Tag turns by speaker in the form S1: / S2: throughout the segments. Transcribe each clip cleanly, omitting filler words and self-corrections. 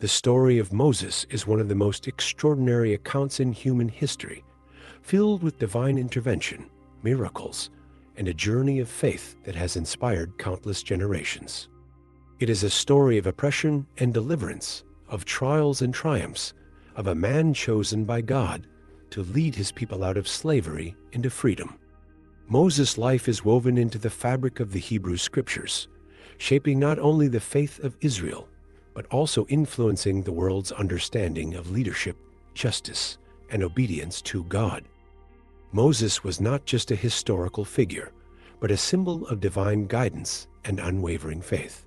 S1: The story of Moses is one of the most extraordinary accounts in human history, filled with divine intervention, miracles, and a journey of faith that has inspired countless generations. It is a story of oppression and deliverance, of trials and triumphs, of a man chosen by God to lead his people out of slavery into freedom. Moses' life is woven into the fabric of the Hebrew Scriptures, shaping not only the faith of Israel, but also influencing the world's understanding of leadership, justice, and obedience to God. Moses was not just a historical figure, but a symbol of divine guidance and unwavering faith.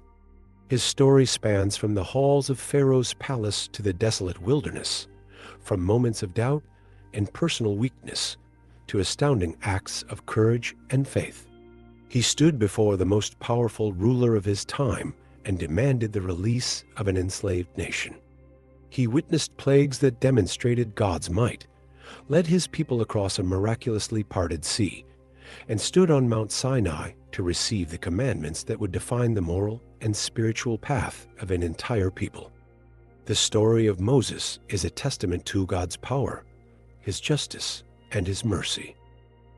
S1: His story spans from the halls of Pharaoh's palace to the desolate wilderness, from moments of doubt and personal weakness to astounding acts of courage and faith. He stood before the most powerful ruler of his time and demanded the release of an enslaved nation. He witnessed plagues that demonstrated God's might, led his people across a miraculously parted sea, and stood on Mount Sinai to receive the commandments that would define the moral and spiritual path of an entire people. The story of Moses is a testament to God's power, his justice, and his mercy.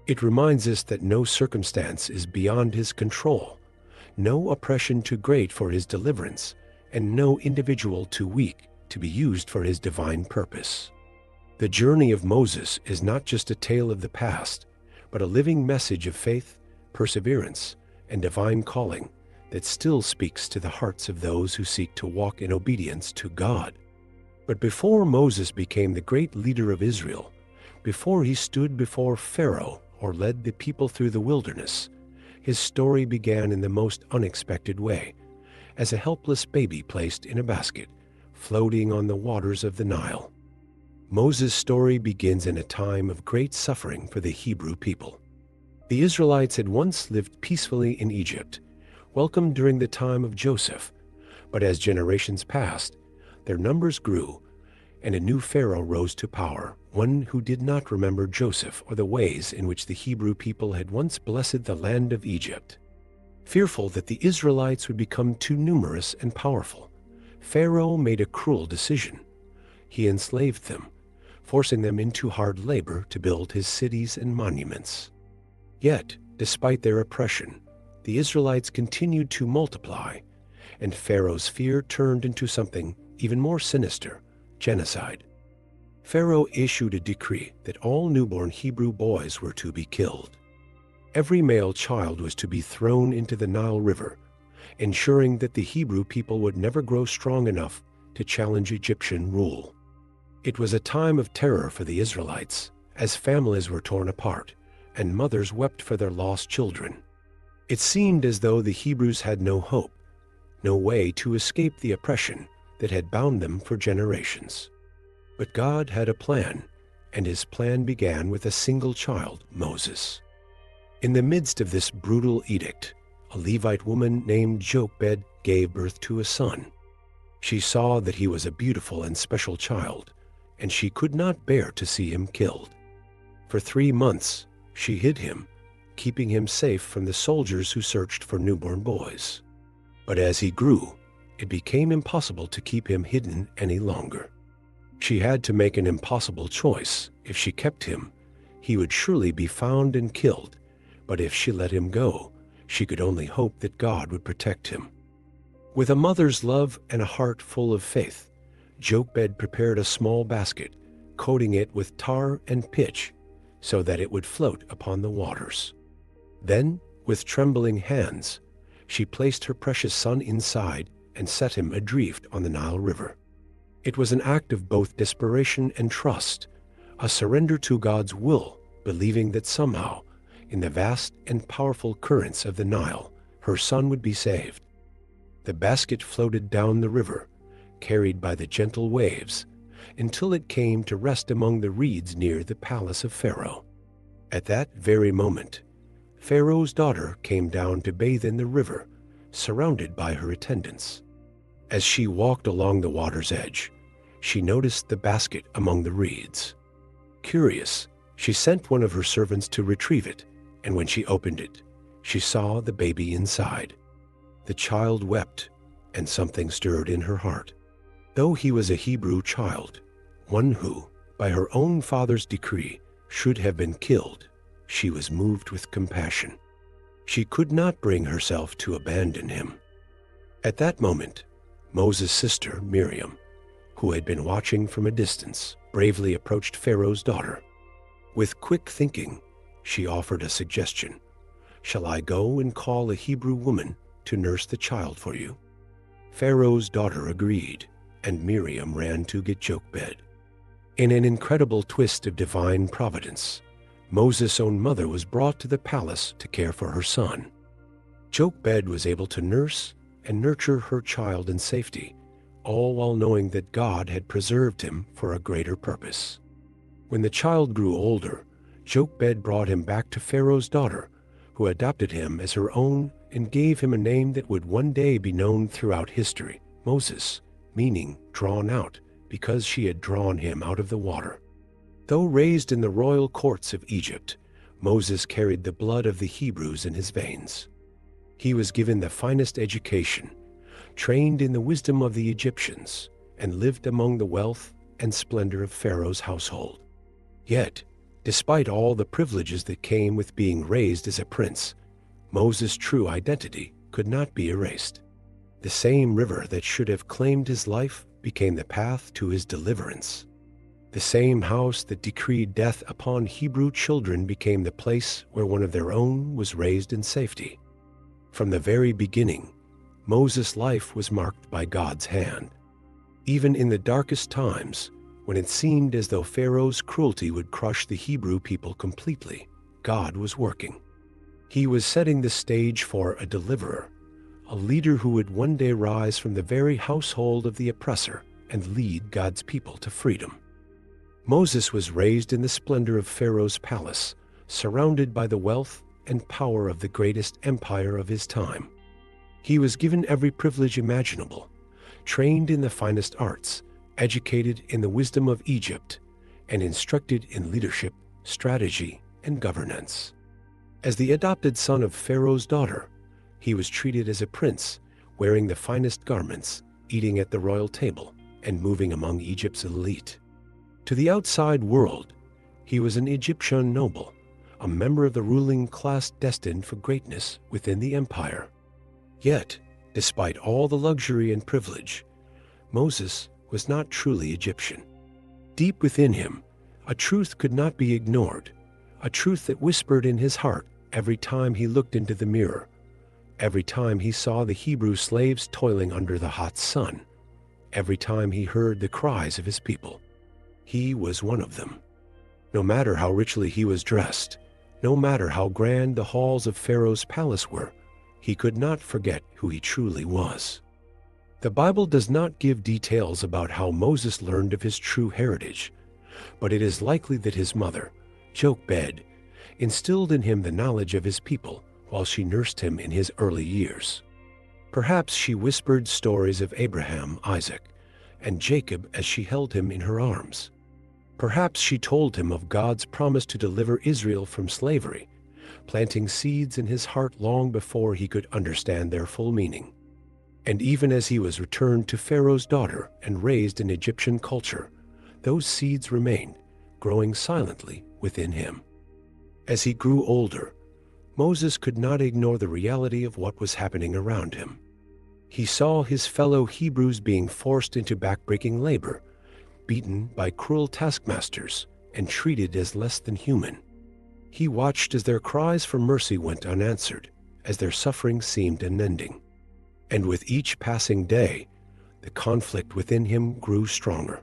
S1: It reminds us that no circumstance is beyond his control, no oppression too great for his deliverance, and no individual too weak to be used for his divine purpose. The journey of Moses is not just a tale of the past, but a living message of faith, perseverance, and divine calling that still speaks to the hearts of those who seek to walk in obedience to God. But before Moses became the great leader of Israel, before he stood before Pharaoh or led the people through the wilderness, his story began in the most unexpected way, as a helpless baby placed in a basket, floating on the waters of the Nile. Moses' story begins in a time of great suffering for the Hebrew people. The Israelites had once lived peacefully in Egypt, welcomed during the time of Joseph, but as generations passed, their numbers grew, and a new Pharaoh rose to power, one who did not remember Joseph or the ways in which the Hebrew people had once blessed the land of Egypt. Fearful that the Israelites would become too numerous and powerful, Pharaoh made a cruel decision. He enslaved them, forcing them into hard labor to build his cities and monuments. Yet, despite their oppression, the Israelites continued to multiply, and Pharaoh's fear turned into something even more sinister: genocide. Pharaoh issued a decree that all newborn Hebrew boys were to be killed. Every male child was to be thrown into the Nile River, ensuring that the Hebrew people would never grow strong enough to challenge Egyptian rule. It was a time of terror for the Israelites, as families were torn apart and mothers wept for their lost children. It seemed as though the Hebrews had no hope, no way to escape the oppression that had bound them for generations. But God had a plan, and his plan began with a single child, Moses. In the midst of this brutal edict, a Levite woman named Jochebed gave birth to a son. She saw that he was a beautiful and special child, and she could not bear to see him killed. For 3 months, she hid him, keeping him safe from the soldiers who searched for newborn boys. But as he grew, it became impossible to keep him hidden any longer. She had to make an impossible choice. If she kept him, he would surely be found and killed, but if she let him go, she could only hope that God would protect him. With a mother's love and a heart full of faith, Jochebed prepared a small basket, coating it with tar and pitch so that it would float upon the waters. Then, with trembling hands, she placed her precious son inside and set him adrift on the Nile River. It was an act of both desperation and trust, a surrender to God's will, believing that somehow, in the vast and powerful currents of the Nile, her son would be saved. The basket floated down the river, carried by the gentle waves, until it came to rest among the reeds near the palace of Pharaoh. At that very moment, Pharaoh's daughter came down to bathe in the river, surrounded by her attendants. As she walked along the water's edge, she noticed the basket among the reeds. Curious, she sent one of her servants to retrieve it, and when she opened it, she saw the baby inside. The child wept, and something stirred in her heart. Though he was a Hebrew child, one who, by her own father's decree, should have been killed, she was moved with compassion. She could not bring herself to abandon him. At that moment, Moses' sister, Miriam, who had been watching from a distance, bravely approached Pharaoh's daughter. With quick thinking, she offered a suggestion. "Shall I go and call a Hebrew woman to nurse the child for you?" Pharaoh's daughter agreed, and Miriam ran to get Jochebed. In an incredible twist of divine providence, Moses' own mother was brought to the palace to care for her son. Jochebed was able to nurse and nurture her child in safety, all while knowing that God had preserved him for a greater purpose. When the child grew older, Jochebed brought him back to Pharaoh's daughter, who adopted him as her own and gave him a name that would one day be known throughout history, Moses, meaning drawn out, because she had drawn him out of the water. Though raised in the royal courts of Egypt, Moses carried the blood of the Hebrews in his veins. He was given the finest education, trained in the wisdom of the Egyptians, and lived among the wealth and splendor of Pharaoh's household. Yet, despite all the privileges that came with being raised as a prince, Moses' true identity could not be erased. The same river that should have claimed his life became the path to his deliverance. The same house that decreed death upon Hebrew children became the place where one of their own was raised in safety. From the very beginning, Moses' life was marked by God's hand. Even in the darkest times, when it seemed as though Pharaoh's cruelty would crush the Hebrew people completely, God was working. He was setting the stage for a deliverer, a leader who would one day rise from the very household of the oppressor and lead God's people to freedom. Moses was raised in the splendor of Pharaoh's palace, surrounded by the wealth and power of the greatest empire of his time. He was given every privilege imaginable, trained in the finest arts, educated in the wisdom of Egypt, and instructed in leadership, strategy, and governance. As the adopted son of Pharaoh's daughter, he was treated as a prince, wearing the finest garments, eating at the royal table, and moving among Egypt's elite. To the outside world, he was an Egyptian noble, a member of the ruling class destined for greatness within the empire. Yet, despite all the luxury and privilege, Moses was not truly Egyptian. Deep within him, a truth could not be ignored, a truth that whispered in his heart every time he looked into the mirror, every time he saw the Hebrew slaves toiling under the hot sun, every time he heard the cries of his people. He was one of them. No matter how richly he was dressed, no matter how grand the halls of Pharaoh's palace were, he could not forget who he truly was. The Bible does not give details about how Moses learned of his true heritage, but it is likely that his mother, Jochebed, instilled in him the knowledge of his people while she nursed him in his early years. Perhaps she whispered stories of Abraham, Isaac, and Jacob as she held him in her arms. Perhaps she told him of God's promise to deliver Israel from slavery, planting seeds in his heart long before he could understand their full meaning. And even as he was returned to Pharaoh's daughter and raised in Egyptian culture, those seeds remained, growing silently within him. As he grew older, Moses could not ignore the reality of what was happening around him. He saw his fellow Hebrews being forced into backbreaking labor, beaten by cruel taskmasters, and treated as less than human. He watched as their cries for mercy went unanswered, as their suffering seemed unending. And with each passing day, the conflict within him grew stronger.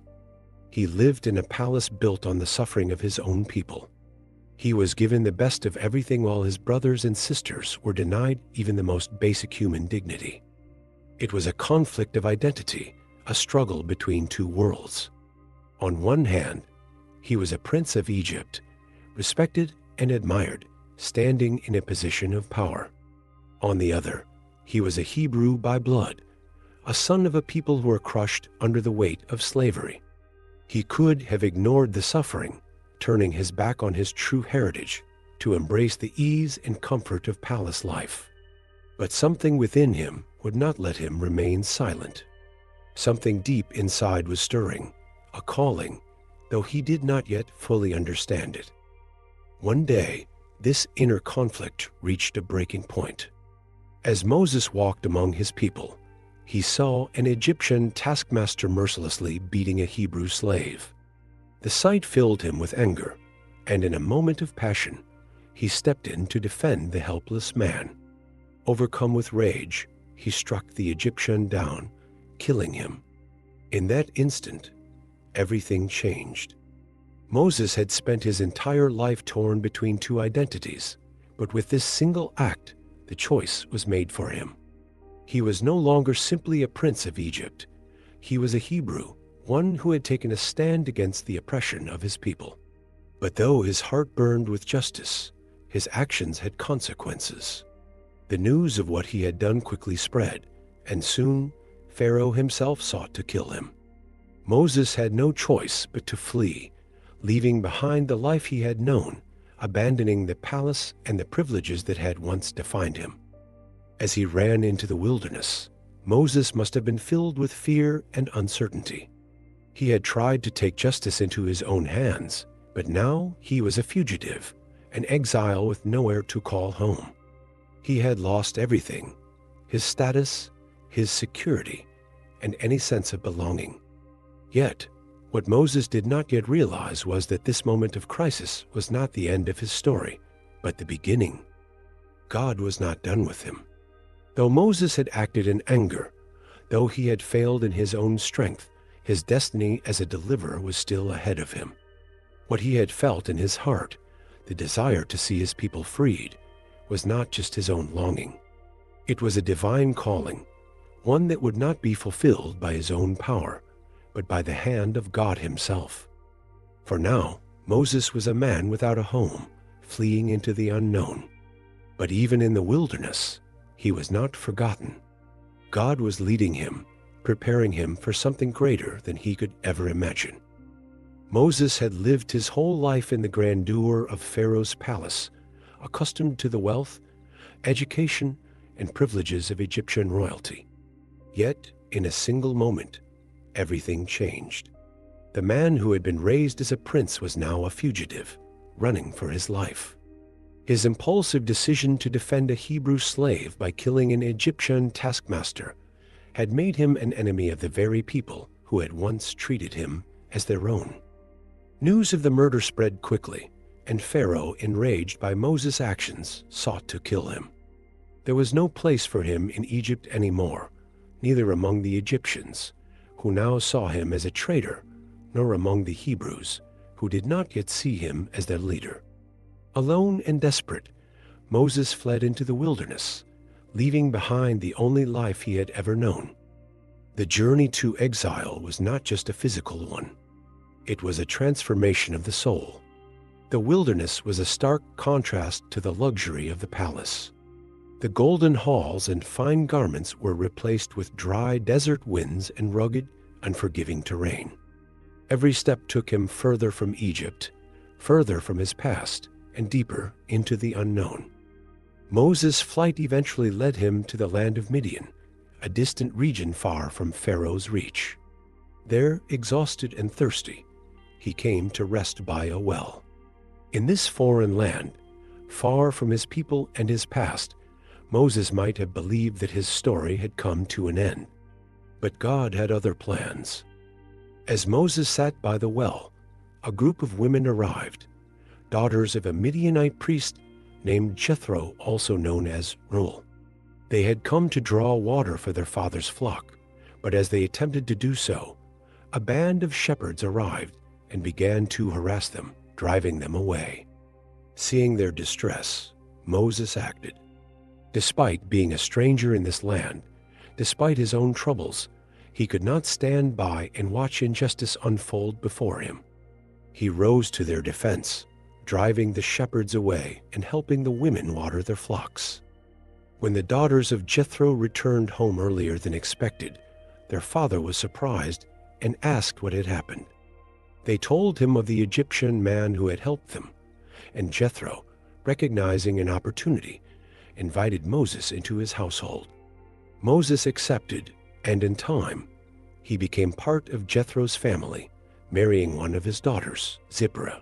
S1: He lived in a palace built on the suffering of his own people. He was given the best of everything while his brothers and sisters were denied even the most basic human dignity. It was a conflict of identity, a struggle between two worlds. On one hand, he was a prince of Egypt, respected and admired, standing in a position of power. On the other, he was a Hebrew by blood, a son of a people who were crushed under the weight of slavery. He could have ignored the suffering, turning his back on his true heritage to embrace the ease and comfort of palace life. But something within him would not let him remain silent. Something deep inside was stirring, a calling, though he did not yet fully understand it. One day, this inner conflict reached a breaking point. As Moses walked among his people, he saw an Egyptian taskmaster mercilessly beating a Hebrew slave. The sight filled him with anger, and in a moment of passion, he stepped in to defend the helpless man. Overcome with rage, he struck the Egyptian down, killing him. In that instant, everything changed. Moses had spent his entire life torn between two identities, but with this single act, the choice was made for him. He was no longer simply a prince of Egypt. He was a Hebrew, one who had taken a stand against the oppression of his people. But though his heart burned with justice, his actions had consequences. The news of what he had done quickly spread, and soon Pharaoh himself sought to kill him. Moses had no choice but to flee, leaving behind the life he had known, abandoning the palace and the privileges that had once defined him. As he ran into the wilderness, Moses must have been filled with fear and uncertainty. He had tried to take justice into his own hands, but now he was a fugitive, an exile with nowhere to call home. He had lost everything: his status, his security, and any sense of belonging. Yet, what Moses did not yet realize was that this moment of crisis was not the end of his story, but the beginning. God was not done with him. Though Moses had acted in anger, though he had failed in his own strength, his destiny as a deliverer was still ahead of him. What he had felt in his heart, the desire to see his people freed, was not just his own longing. It was a divine calling, one that would not be fulfilled by his own power, but by the hand of God himself. For now, Moses was a man without a home, fleeing into the unknown. But even in the wilderness, he was not forgotten. God was leading him, preparing him for something greater than he could ever imagine. Moses had lived his whole life in the grandeur of Pharaoh's palace, accustomed to the wealth, education, and privileges of Egyptian royalty. Yet, in a single moment, everything changed. The man who had been raised as a prince was now a fugitive, running for his life. His impulsive decision to defend a Hebrew slave by killing an Egyptian taskmaster had made him an enemy of the very people who had once treated him as their own. News of the murder spread quickly, and Pharaoh, enraged by Moses' actions, sought to kill him. There was no place for him in Egypt anymore, neither among the Egyptians, who now saw him as a traitor, nor among the Hebrews, who did not yet see him as their leader. Alone and desperate, Moses fled into the wilderness, leaving behind the only life he had ever known. The journey to exile was not just a physical one. It was a transformation of the soul. The wilderness was a stark contrast to the luxury of the palace. The golden halls and fine garments were replaced with dry desert winds and rugged, unforgiving terrain. Every step took him further from Egypt, further from his past, and deeper into the unknown. Moses' flight eventually led him to the land of Midian, a distant region far from Pharaoh's reach. There, exhausted and thirsty, he came to rest by a well. In this foreign land, far from his people and his past, Moses might have believed that his story had come to an end. But God had other plans. As Moses sat by the well, a group of women arrived, daughters of a Midianite priest named Jethro, also known as Reuel. They had come to draw water for their father's flock, but as they attempted to do so, a band of shepherds arrived and began to harass them, driving them away. Seeing their distress, Moses acted. Despite being a stranger in this land, despite his own troubles, he could not stand by and watch injustice unfold before him. He rose to their defense, driving the shepherds away and helping the women water their flocks. When the daughters of Jethro returned home earlier than expected, their father was surprised and asked what had happened. They told him of the Egyptian man who had helped them, and Jethro, recognizing an opportunity, invited Moses into his household. Moses accepted, and in time, he became part of Jethro's family, marrying one of his daughters, Zipporah.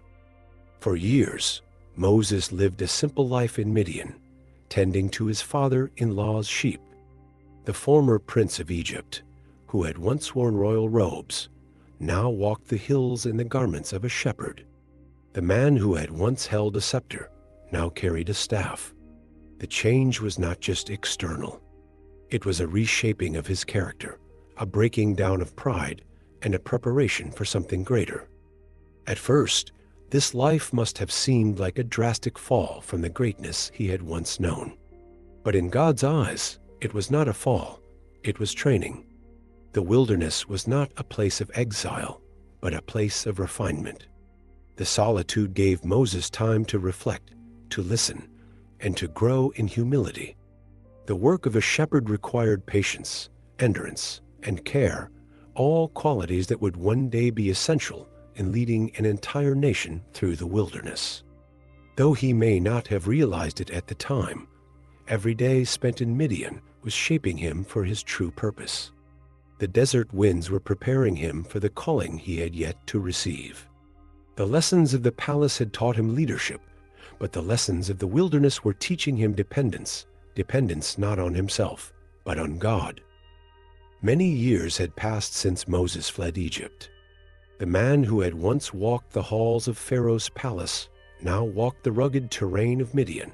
S1: For years, Moses lived a simple life in Midian, tending to his father-in-law's sheep. The former prince of Egypt, who had once worn royal robes, now walked the hills in the garments of a shepherd. The man who had once held a scepter now carried a staff. The change was not just external. It was a reshaping of his character, a breaking down of pride, and a preparation for something greater. At first, this life must have seemed like a drastic fall from the greatness he had once known. But in God's eyes, it was not a fall, it was training. The wilderness was not a place of exile, but a place of refinement. The solitude gave Moses time to reflect, to listen, and to grow in humility. The work of a shepherd required patience, endurance, and care, all qualities that would one day be essential in leading an entire nation through the wilderness. Though he may not have realized it at the time, every day spent in Midian was shaping him for his true purpose. The desert winds were preparing him for the calling he had yet to receive. The lessons of the palace had taught him leadership, but the lessons of the wilderness were teaching him dependence not on himself, but on God. Many years had passed since Moses fled Egypt. The man who had once walked the halls of Pharaoh's palace now walked the rugged terrain of Midian,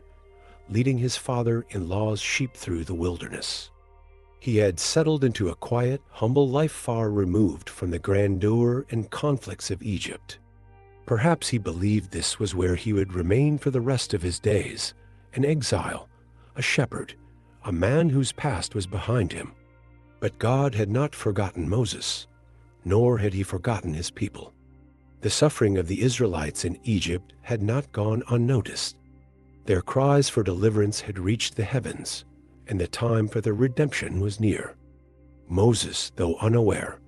S1: leading his father-in-law's sheep through the wilderness. He had settled into a quiet, humble life far removed from the grandeur and conflicts of Egypt. Perhaps he believed this was where he would remain for the rest of his days, an exile, a shepherd, a man whose past was behind him. But God had not forgotten Moses, nor had he forgotten his people. The suffering of the Israelites in Egypt had not gone unnoticed. Their cries for deliverance had reached the heavens, and the time for their redemption was near. Moses, though unaware,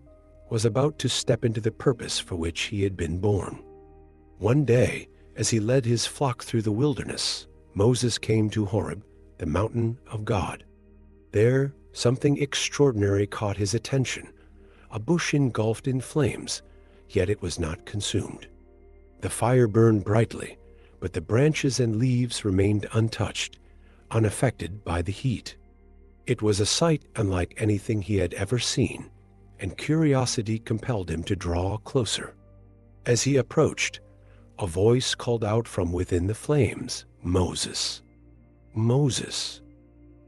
S1: was about to step into the purpose for which he had been born. One day, as he led his flock through the wilderness, Moses came to Horeb, the mountain of God. There, something extraordinary caught his attention. A bush engulfed in flames, yet it was not consumed. The fire burned brightly, but the branches and leaves remained untouched, unaffected by the heat. It was a sight unlike anything he had ever seen, and curiosity compelled him to draw closer. As he approached, a voice called out from within the flames, "Moses! Moses!"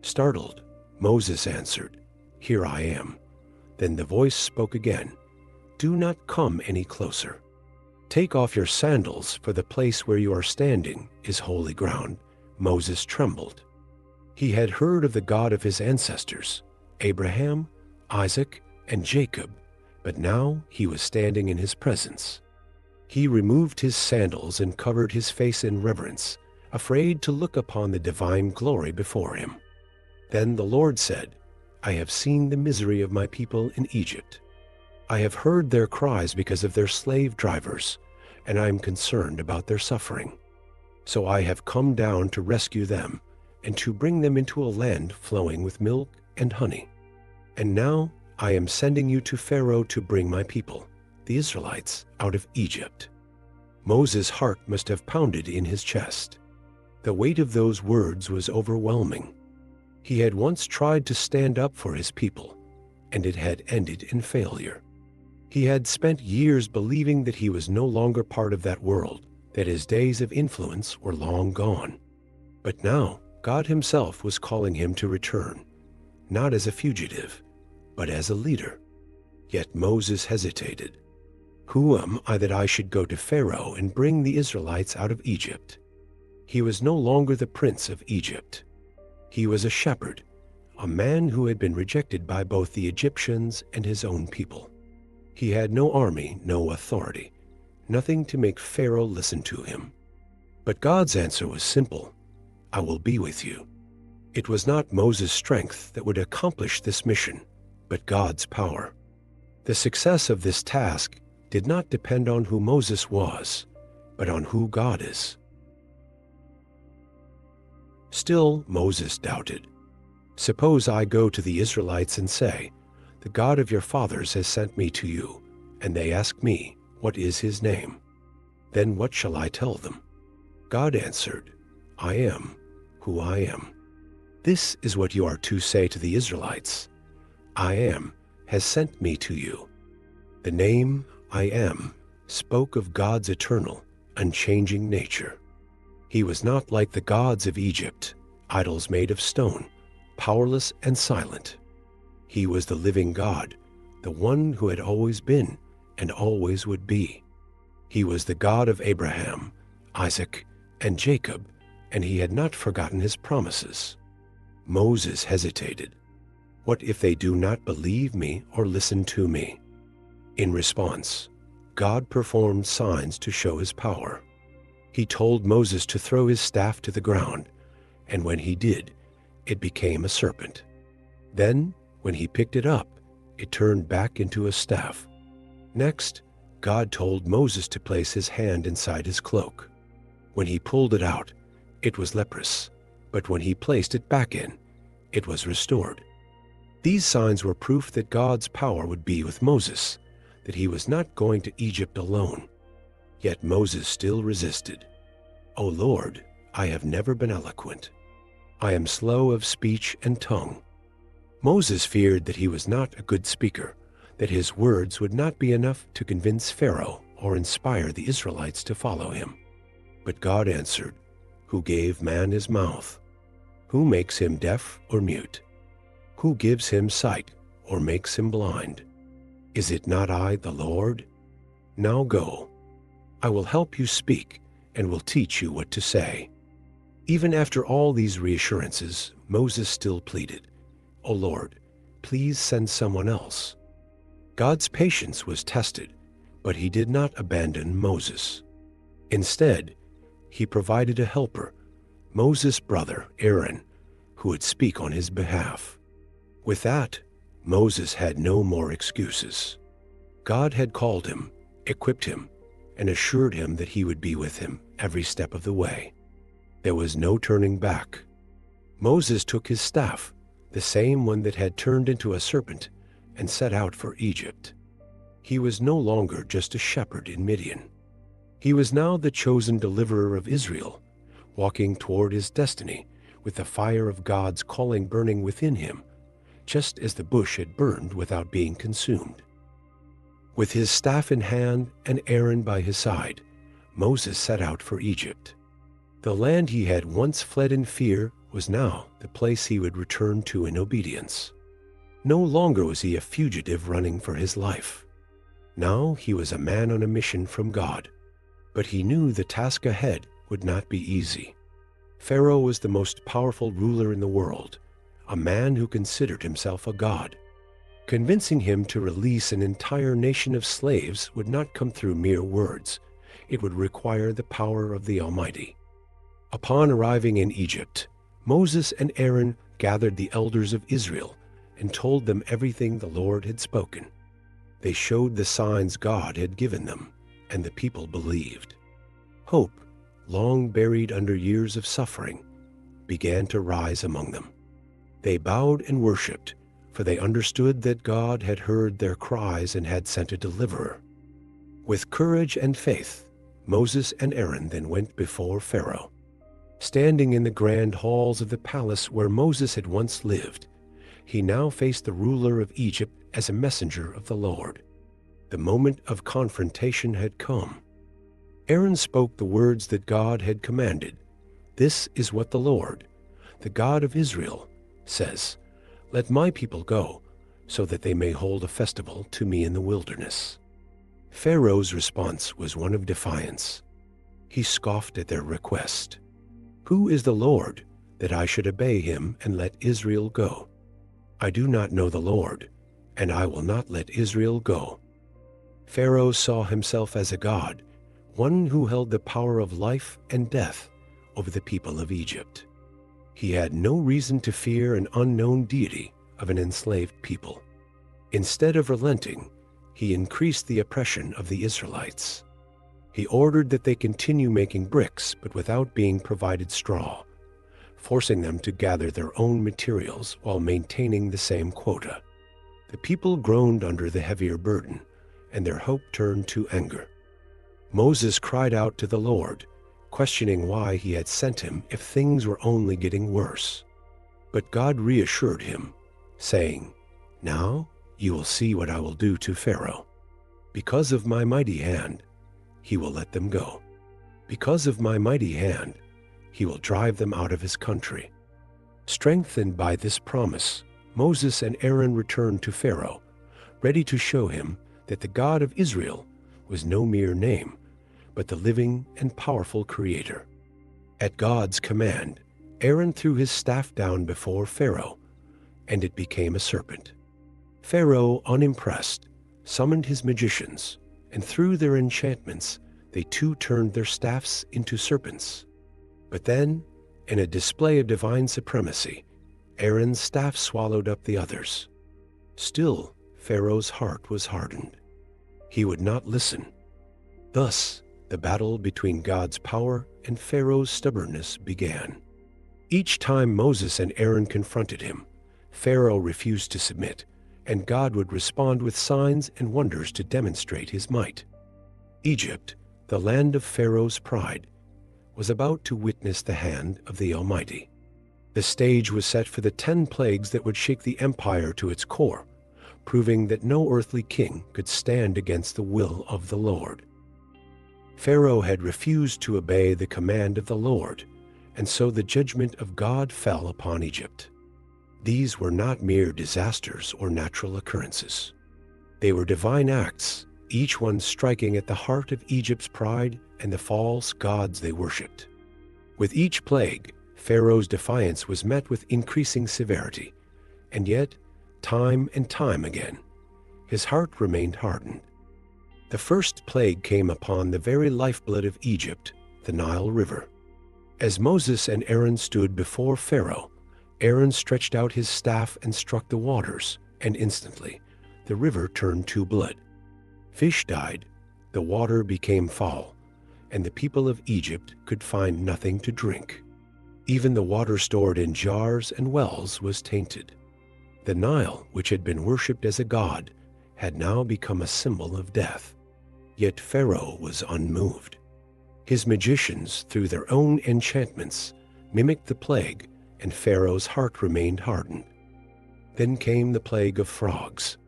S1: Startled, Moses answered, "Here I am." Then the voice spoke again, "Do not come any closer. Take off your sandals, for the place where you are standing is holy ground." Moses trembled. He had heard of the God of his ancestors, Abraham, Isaac, and Jacob, but now he was standing in his presence. He removed his sandals and covered his face in reverence, afraid to look upon the divine glory before him. Then the Lord said, "I have seen the misery of my people in Egypt. I have heard their cries because of their slave drivers, and I am concerned about their suffering. So I have come down to rescue them and to bring them into a land flowing with milk and honey. And now I am sending you to Pharaoh to bring my people, the Israelites, out of Egypt." Moses' heart must have pounded in his chest. The weight of those words was overwhelming. He had once tried to stand up for his people, and it had ended in failure. He had spent years believing that he was no longer part of that world, that his days of influence were long gone. But now, God himself was calling him to return, not as a fugitive, but as a leader. Yet Moses hesitated. "Who am I that I should go to Pharaoh and bring the Israelites out of Egypt?" He was no longer the prince of Egypt. He was a shepherd, a man who had been rejected by both the Egyptians and his own people. He had no army, no authority, nothing to make Pharaoh listen to him. But God's answer was simple: "I will be with you." It was not Moses' strength that would accomplish this mission, but God's power. The success of this task did not depend on who Moses was, but on who God is. Still, Moses doubted. "Suppose I go to the Israelites and say, "The God of your fathers has sent me to you." And they ask me, "What is his name?" Then what shall I tell them? God answered, "I am who I am." This is what you are to say to the Israelites: "I am has sent me to you." The name "I am" spoke of God's eternal, unchanging nature. He was not like the gods of Egypt, idols made of stone, powerless and silent. He was the living God, the one who had always been and always would be. He was the God of Abraham, Isaac, and Jacob, and he had not forgotten his promises. Moses hesitated. "What if they do not believe me or listen to me?" In response, God performed signs to show his power. He told Moses to throw his staff to the ground, and when he did, it became a serpent. Then, when he picked it up, it turned back into a staff. Next, God told Moses to place his hand inside his cloak. When he pulled it out, it was leprous, but when he placed it back in, it was restored. These signs were proof that God's power would be with Moses, that he was not going to Egypt alone. Yet Moses still resisted. "O Lord, I have never been eloquent. I am slow of speech and tongue." Moses feared that he was not a good speaker, that his words would not be enough to convince Pharaoh or inspire the Israelites to follow him. But God answered, "Who gave man his mouth? Who makes him deaf or mute? Who gives him sight or makes him blind? Is it not I, the Lord? Now go. I will help you speak and will teach you what to say." Even after all these reassurances, Moses still pleaded, "O Lord, please send someone else." God's patience was tested, but he did not abandon Moses. Instead, he provided a helper, Moses' brother Aaron, who would speak on his behalf. With that, Moses had no more excuses. God had called him, equipped him, and assured him that he would be with him every step of the way. There was no turning back. Moses took his staff, the same one that had turned into a serpent, and set out for Egypt. He was no longer just a shepherd in Midian. He was now the chosen deliverer of Israel, walking toward his destiny with the fire of God's calling burning within him, just as the bush had burned without being consumed. With his staff in hand and Aaron by his side, Moses set out for Egypt. The land he had once fled in fear was now the place he would return to in obedience. No longer was he a fugitive running for his life. Now he was a man on a mission from God, but he knew the task ahead would not be easy. Pharaoh was the most powerful ruler in the world, a man who considered himself a god. Convincing him to release an entire nation of slaves would not come through mere words. It would require the power of the Almighty. Upon arriving in Egypt, Moses and Aaron gathered the elders of Israel and told them everything the Lord had spoken. They showed the signs God had given them, and the people believed. Hope, long buried under years of suffering, began to rise among them. They bowed and worshipped, for they understood that God had heard their cries and had sent a deliverer. With courage and faith, Moses and Aaron then went before Pharaoh. Standing in the grand halls of the palace where Moses had once lived, he now faced the ruler of Egypt as a messenger of the Lord. The moment of confrontation had come. Aaron spoke the words that God had commanded. "This is what the Lord, the God of Israel, says, let my people go, so that they may hold a festival to me in the wilderness." Pharaoh's response was one of defiance. He scoffed at their request. "Who is the Lord, that I should obey him and let Israel go? I do not know the Lord, and I will not let Israel go." Pharaoh saw himself as a god, one who held the power of life and death over the people of Egypt. He had no reason to fear an unknown deity of an enslaved people. Instead of relenting, he increased the oppression of the Israelites. He ordered that they continue making bricks, but without being provided straw, forcing them to gather their own materials while maintaining the same quota. The people groaned under the heavier burden, and their hope turned to anger. Moses cried out to the Lord, questioning why he had sent him if things were only getting worse. But God reassured him, saying, "Now you will see what I will do to Pharaoh. Because of my mighty hand, he will let them go. Because of my mighty hand, he will drive them out of his country." Strengthened by this promise, Moses and Aaron returned to Pharaoh, ready to show him that the God of Israel was no mere name, but the living and powerful Creator. At God's command, Aaron threw his staff down before Pharaoh, and it became a serpent. Pharaoh, unimpressed, summoned his magicians, and through their enchantments, they too turned their staffs into serpents. But then, in a display of divine supremacy, Aaron's staff swallowed up the others. Still, Pharaoh's heart was hardened. He would not listen. Thus, the battle between God's power and Pharaoh's stubbornness began. Each time Moses and Aaron confronted him, Pharaoh refused to submit, and God would respond with signs and wonders to demonstrate his might. Egypt, the land of Pharaoh's pride, was about to witness the hand of the Almighty. The stage was set for the 10 plagues that would shake the empire to its core, proving that no earthly king could stand against the will of the Lord. Pharaoh had refused to obey the command of the Lord, and so the judgment of God fell upon Egypt. These were not mere disasters or natural occurrences. They were divine acts, each one striking at the heart of Egypt's pride and the false gods they worshipped. With each plague, Pharaoh's defiance was met with increasing severity, and yet, time and time again, his heart remained hardened. The first plague came upon the very lifeblood of Egypt, the Nile River. As Moses and Aaron stood before Pharaoh, Aaron stretched out his staff and struck the waters, and instantly the river turned to blood. Fish died, the water became foul, and the people of Egypt could find nothing to drink. Even the water stored in jars and wells was tainted. The Nile, which had been worshipped as a god, had now become a symbol of death. Yet Pharaoh was unmoved. His magicians, through their own enchantments, mimicked the plague, and Pharaoh's heart remained hardened. Then came the plague of frogs.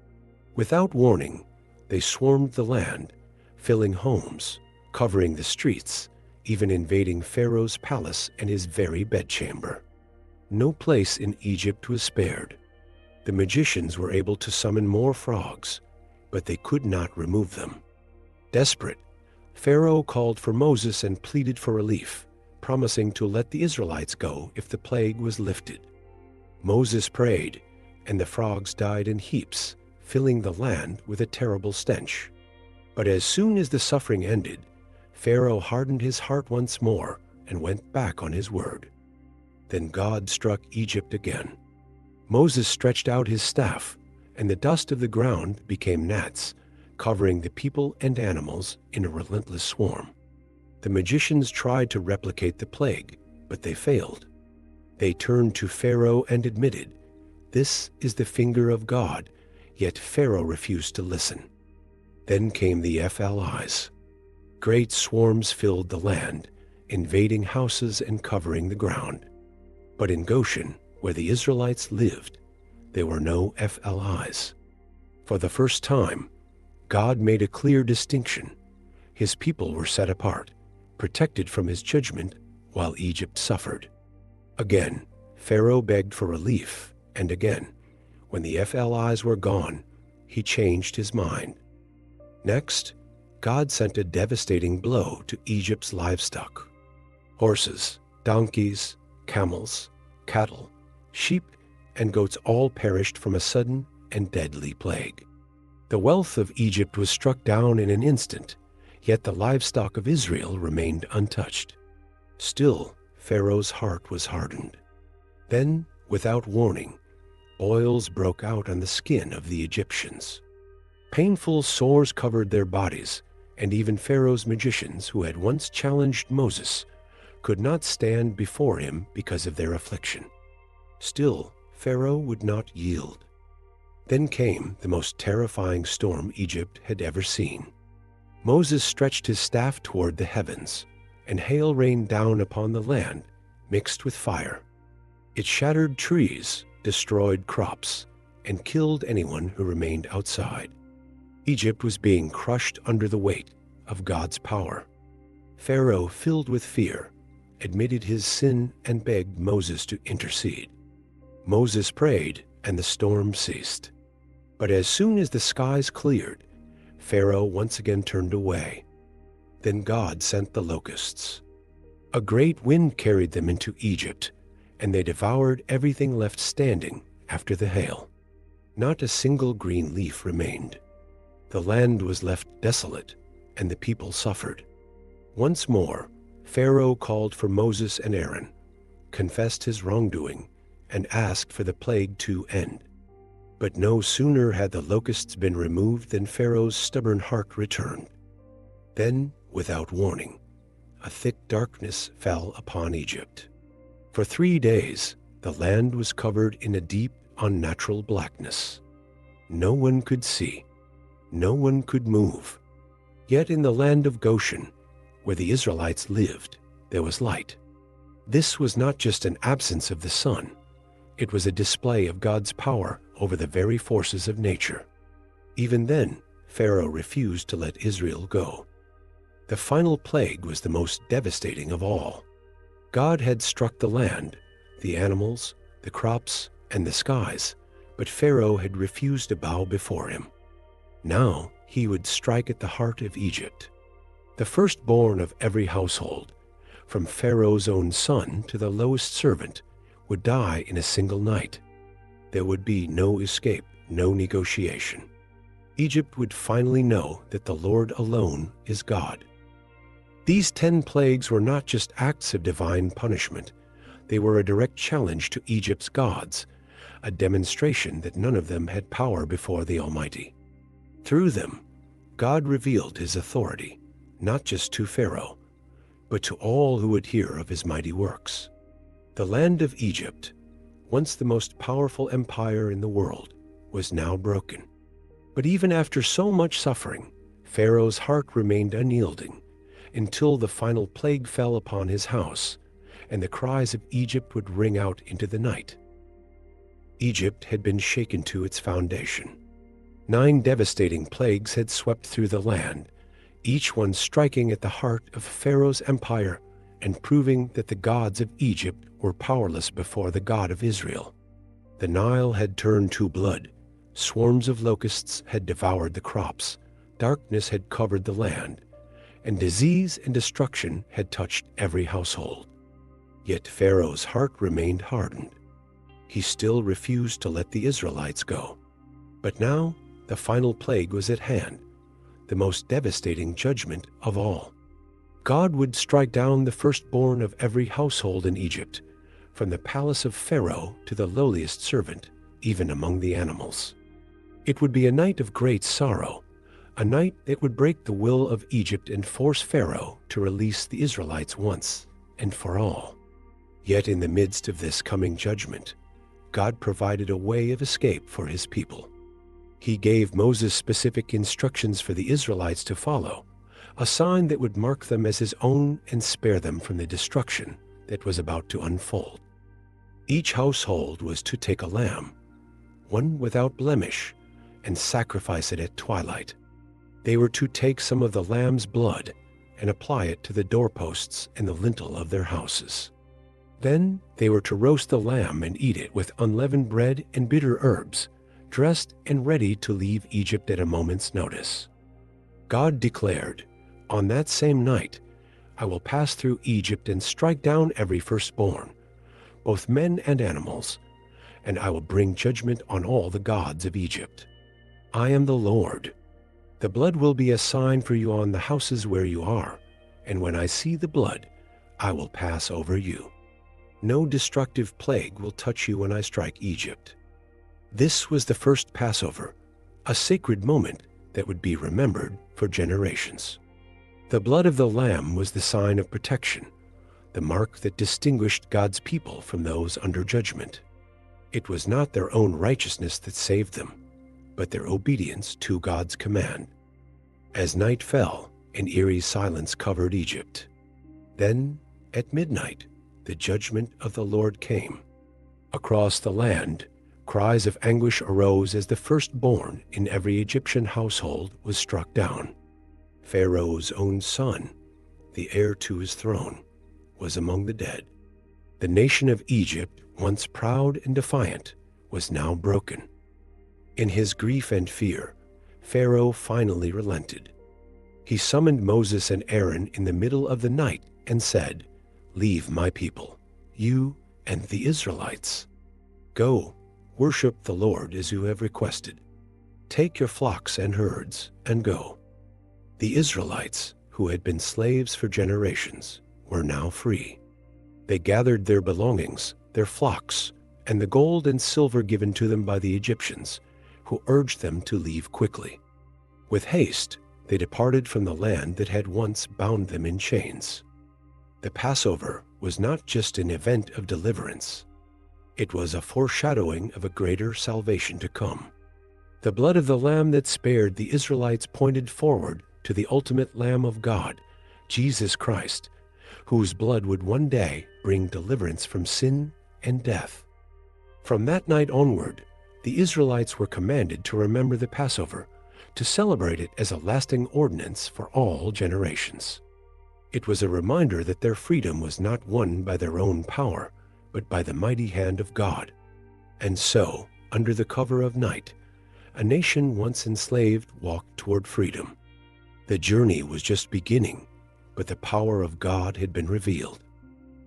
S1: Without warning, they swarmed the land, filling homes, covering the streets, even invading Pharaoh's palace and his very bedchamber. No place in Egypt was spared. The magicians were able to summon more frogs, but they could not remove them. Desperate, Pharaoh called for Moses and pleaded for relief, promising to let the Israelites go if the plague was lifted. Moses prayed, and the frogs died in heaps, filling the land with a terrible stench. But as soon as the suffering ended, Pharaoh hardened his heart once more and went back on his word. Then God struck Egypt again. Moses stretched out his staff, and the dust of the ground became gnats, covering the people and animals in a relentless swarm. The magicians tried to replicate the plague, but they failed. They turned to Pharaoh and admitted, "This is the finger of God," yet Pharaoh refused to listen. Then came the FLIs. Great swarms filled the land, invading houses and covering the ground. But in Goshen, where the Israelites lived, there were no FLIs. For the first time, God made a clear distinction. His people were set apart, protected from his judgment, while Egypt suffered. Again, Pharaoh begged for relief, and again, when the FLIs were gone, he changed his mind. Next, God sent a devastating blow to Egypt's livestock. Horses, donkeys, camels, cattle, sheep, and goats all perished from a sudden and deadly plague. The wealth of Egypt was struck down in an instant, yet the livestock of Israel remained untouched. Still, Pharaoh's heart was hardened. Then, without warning, boils broke out on the skin of the Egyptians. Painful sores covered their bodies, and even Pharaoh's magicians, who had once challenged Moses, could not stand before him because of their affliction. Still, Pharaoh would not yield. Then came the most terrifying storm Egypt had ever seen. Moses stretched his staff toward the heavens, and hail rained down upon the land, mixed with fire. It shattered trees, destroyed crops, and killed anyone who remained outside. Egypt was being crushed under the weight of God's power. Pharaoh, filled with fear, admitted his sin and begged Moses to intercede. Moses prayed, and the storm ceased. But as soon as the skies cleared, Pharaoh once again turned away. Then God sent the locusts. A great wind carried them into Egypt, and they devoured everything left standing after the hail. Not a single green leaf remained. The land was left desolate, and the people suffered. Once more, Pharaoh called for Moses and Aaron, confessed his wrongdoing, and asked for the plague to end. But no sooner had the locusts been removed than Pharaoh's stubborn heart returned. Then, without warning, a thick darkness fell upon Egypt. For 3 days, the land was covered in a deep, unnatural blackness. No one could see. No one could move. Yet in the land of Goshen, where the Israelites lived, there was light. This was not just an absence of the sun. It was a display of God's power over the very forces of nature. Even then, Pharaoh refused to let Israel go. The final plague was the most devastating of all. God had struck the land, the animals, the crops, and the skies, but Pharaoh had refused to bow before him. Now he would strike at the heart of Egypt. The firstborn of every household, from Pharaoh's own son to the lowest servant, would die in a single night. There would be no escape, no negotiation. Egypt would finally know that the Lord alone is God. These 10 plagues were not just acts of divine punishment. They were a direct challenge to Egypt's gods, a demonstration that none of them had power before the Almighty. Through them, God revealed his authority, not just to Pharaoh, but to all who would hear of his mighty works. The land of Egypt, once the most powerful empire in the world, was now broken. But even after so much suffering, Pharaoh's heart remained unyielding until the final plague fell upon his house, and the cries of Egypt would ring out into the night. Egypt had been shaken to its foundation. 9 devastating plagues had swept through the land, each one striking at the heart of Pharaoh's empire and proving that the gods of Egypt were powerless before the God of Israel. The Nile had turned to blood, swarms of locusts had devoured the crops, darkness had covered the land, and disease and destruction had touched every household. Yet Pharaoh's heart remained hardened. He still refused to let the Israelites go. But now the final plague was at hand, the most devastating judgment of all. God would strike down the firstborn of every household in Egypt, from the palace of Pharaoh to the lowliest servant, even among the animals. It would be a night of great sorrow, a night that would break the will of Egypt and force Pharaoh to release the Israelites once and for all. Yet in the midst of this coming judgment, God provided a way of escape for his people. He gave Moses specific instructions for the Israelites to follow, a sign that would mark them as his own and spare them from the destruction that was about to unfold. Each household was to take a lamb, one without blemish, and sacrifice it at twilight. They were to take some of the lamb's blood and apply it to the doorposts and the lintel of their houses. Then they were to roast the lamb and eat it with unleavened bread and bitter herbs, dressed and ready to leave Egypt at a moment's notice. God declared, "On that same night, I will pass through Egypt and strike down every firstborn, both men and animals, and I will bring judgment on all the gods of Egypt. I am the Lord. The blood will be a sign for you on the houses where you are, and when I see the blood, I will pass over you. No destructive plague will touch you when I strike Egypt." This was the first Passover, a sacred moment that would be remembered for generations. The blood of the lamb was the sign of protection, the mark that distinguished God's people from those under judgment. It was not their own righteousness that saved them. but their obedience to God's command. As night fell, an eerie silence covered Egypt. Then, at midnight, the judgment of the Lord came. Across the land, cries of anguish arose as the firstborn in every Egyptian household was struck down. Pharaoh's own son, the heir to his throne, was among the dead. The nation of Egypt, once proud and defiant, was now broken. In his grief and fear, Pharaoh finally relented. He summoned Moses and Aaron in the middle of the night and said, "Leave my people, you and the Israelites. Go, worship the Lord as you have requested. Take your flocks and herds and go." The Israelites, who had been slaves for generations, were now free. They gathered their belongings, their flocks, and the gold and silver given to them by the Egyptians, who urged them to leave quickly. With haste, they departed from the land that had once bound them in chains. The Passover was not just an event of deliverance. It was a foreshadowing of a greater salvation to come. The blood of the Lamb that spared the Israelites pointed forward to the ultimate Lamb of God, Jesus Christ, whose blood would one day bring deliverance from sin and death. From that night onward, the Israelites were commanded to remember the Passover, to celebrate it as a lasting ordinance for all generations. It was a reminder that their freedom was not won by their own power, but by the mighty hand of God. And so, under the cover of night, a nation once enslaved walked toward freedom. The journey was just beginning, but the power of God had been revealed.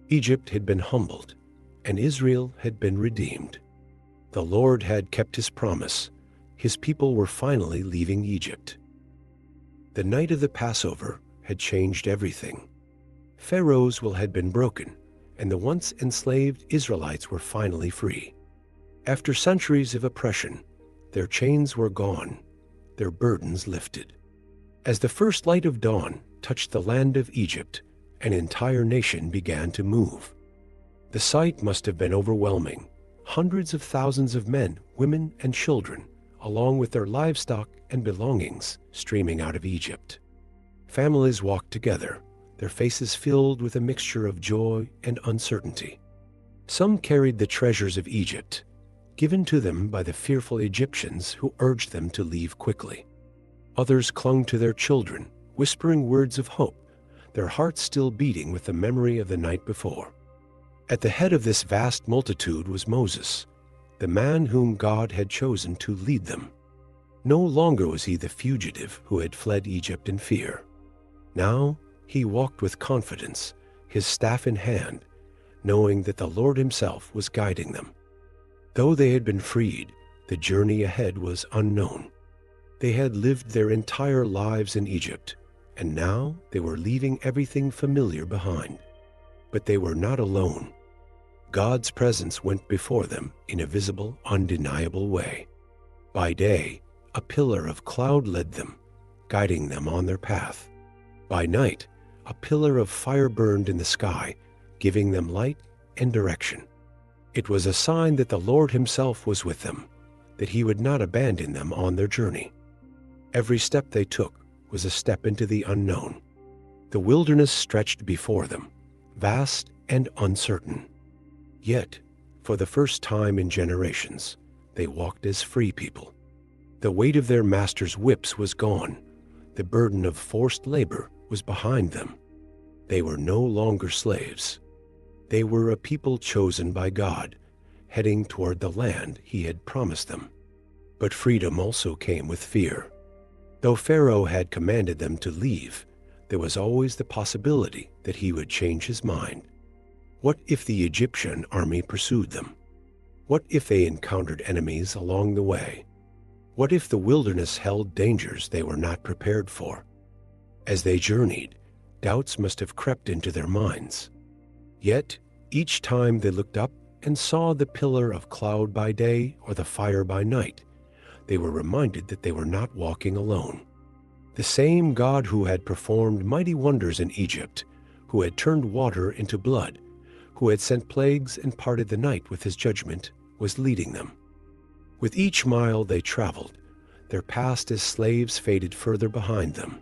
S1: Egypt had been humbled, and Israel had been redeemed. The Lord had kept his promise. His people were finally leaving Egypt. The night of the Passover had changed everything. Pharaoh's will had been broken, and the once enslaved Israelites were finally free. After centuries of oppression, their chains were gone, their burdens lifted. As the first light of dawn touched the land of Egypt, an entire nation began to move. The sight must have been overwhelming. Hundreds of thousands of men, women, and children, along with their livestock and belongings, streaming out of Egypt. Families walked together, their faces filled with a mixture of joy and uncertainty. Some carried the treasures of Egypt, given to them by the fearful Egyptians who urged them to leave quickly. Others clung to their children, whispering words of hope, their hearts still beating with the memory of the night before. At the head of this vast multitude was Moses, the man whom God had chosen to lead them. No longer was he the fugitive who had fled Egypt in fear. Now he walked with confidence, his staff in hand, knowing that the Lord himself was guiding them. Though they had been freed, the journey ahead was unknown. They had lived their entire lives in Egypt, and now they were leaving everything familiar behind. But they were not alone. God's presence went before them in a visible, undeniable way. By day, a pillar of cloud led them, guiding them on their path. By night, a pillar of fire burned in the sky, giving them light and direction. It was a sign that the Lord himself was with them, that he would not abandon them on their journey. Every step they took was a step into the unknown. The wilderness stretched before them, vast and uncertain. Yet, for the first time in generations, they walked as free people. The weight of their masters' whips was gone. The burden of forced labor was behind them. They were no longer slaves. They were a people chosen by God, heading toward the land he had promised them. But freedom also came with fear. Though Pharaoh had commanded them to leave, there was always the possibility that he would change his mind. What if the Egyptian army pursued them? What if they encountered enemies along the way? What if the wilderness held dangers they were not prepared for? As they journeyed, doubts must have crept into their minds. Yet, each time they looked up and saw the pillar of cloud by day or the fire by night, they were reminded that they were not walking alone. The same God who had performed mighty wonders in Egypt, who had turned water into blood, who had sent plagues and parted the night with his judgment, was leading them. With each mile they traveled, their past as slaves faded further behind them.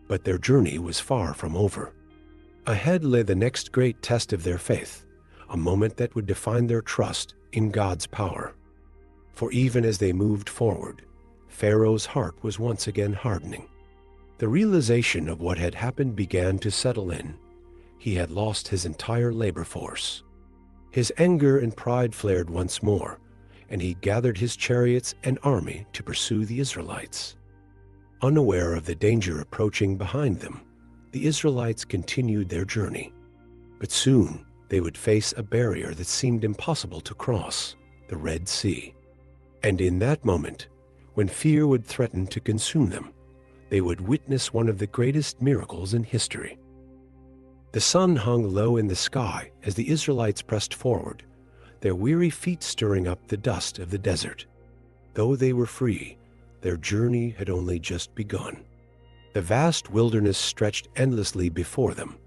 S1: But their journey was far from over. Ahead lay the next great test of their faith, a moment that would define their trust in God's power. For even as they moved forward, Pharaoh's heart was once again hardening. The realization of what had happened began to settle in. He had lost his entire labor force. His anger and pride flared once more, and he gathered his chariots and army to pursue the Israelites. Unaware of the danger approaching behind them, the Israelites continued their journey. But soon they would face a barrier that seemed impossible to cross, the Red Sea. And in that moment, when fear would threaten to consume them, they would witness one of the greatest miracles in history. The sun hung low in the sky as the Israelites pressed forward, their weary feet stirring up the dust of the desert. Though they were free, their journey had only just begun. The vast wilderness stretched endlessly before them,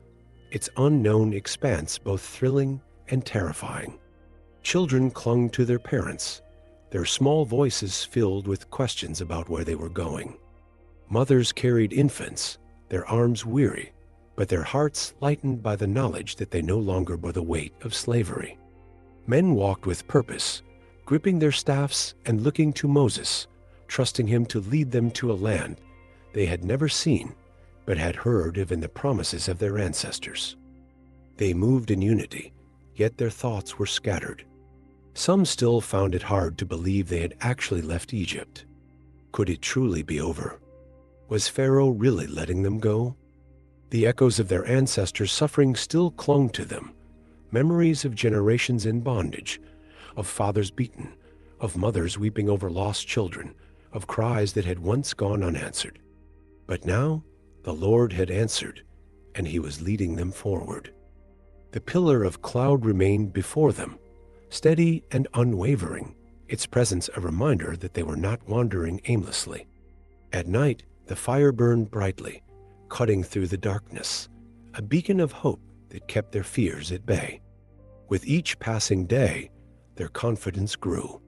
S1: its unknown expanse both thrilling and terrifying. Children clung to their parents, their small voices filled with questions about where they were going. Mothers carried infants, their arms weary, but their hearts lightened by the knowledge that they no longer bore the weight of slavery. Men walked with purpose, gripping their staffs and looking to Moses, trusting him to lead them to a land they had never seen but had heard of in the promises of their ancestors. They moved in unity, yet their thoughts were scattered. Some still found it hard to believe they had actually left Egypt. Could it truly be over? Was Pharaoh really letting them go? The echoes of their ancestors' suffering still clung to them, memories of generations in bondage, of fathers beaten, of mothers weeping over lost children, of cries that had once gone unanswered. But now the Lord had answered, and he was leading them forward. The pillar of cloud remained before them, steady and unwavering, its presence a reminder that they were not wandering aimlessly. At night, the fire burned brightly, cutting through the darkness, a beacon of hope that kept their fears at bay. With each passing day, their confidence grew.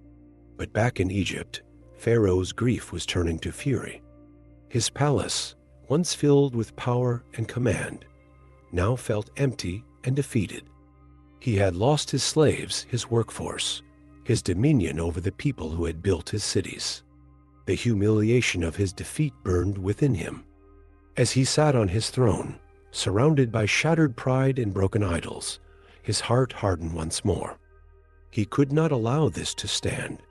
S1: But back in Egypt, Pharaoh's grief was turning to fury. His palace, once filled with power and command, now felt empty and defeated. He had lost his slaves, his workforce, his dominion over the people who had built his cities. The humiliation of his defeat burned within him. As he sat on his throne, surrounded by shattered pride and broken idols, his heart hardened once more. He could not allow this to stand.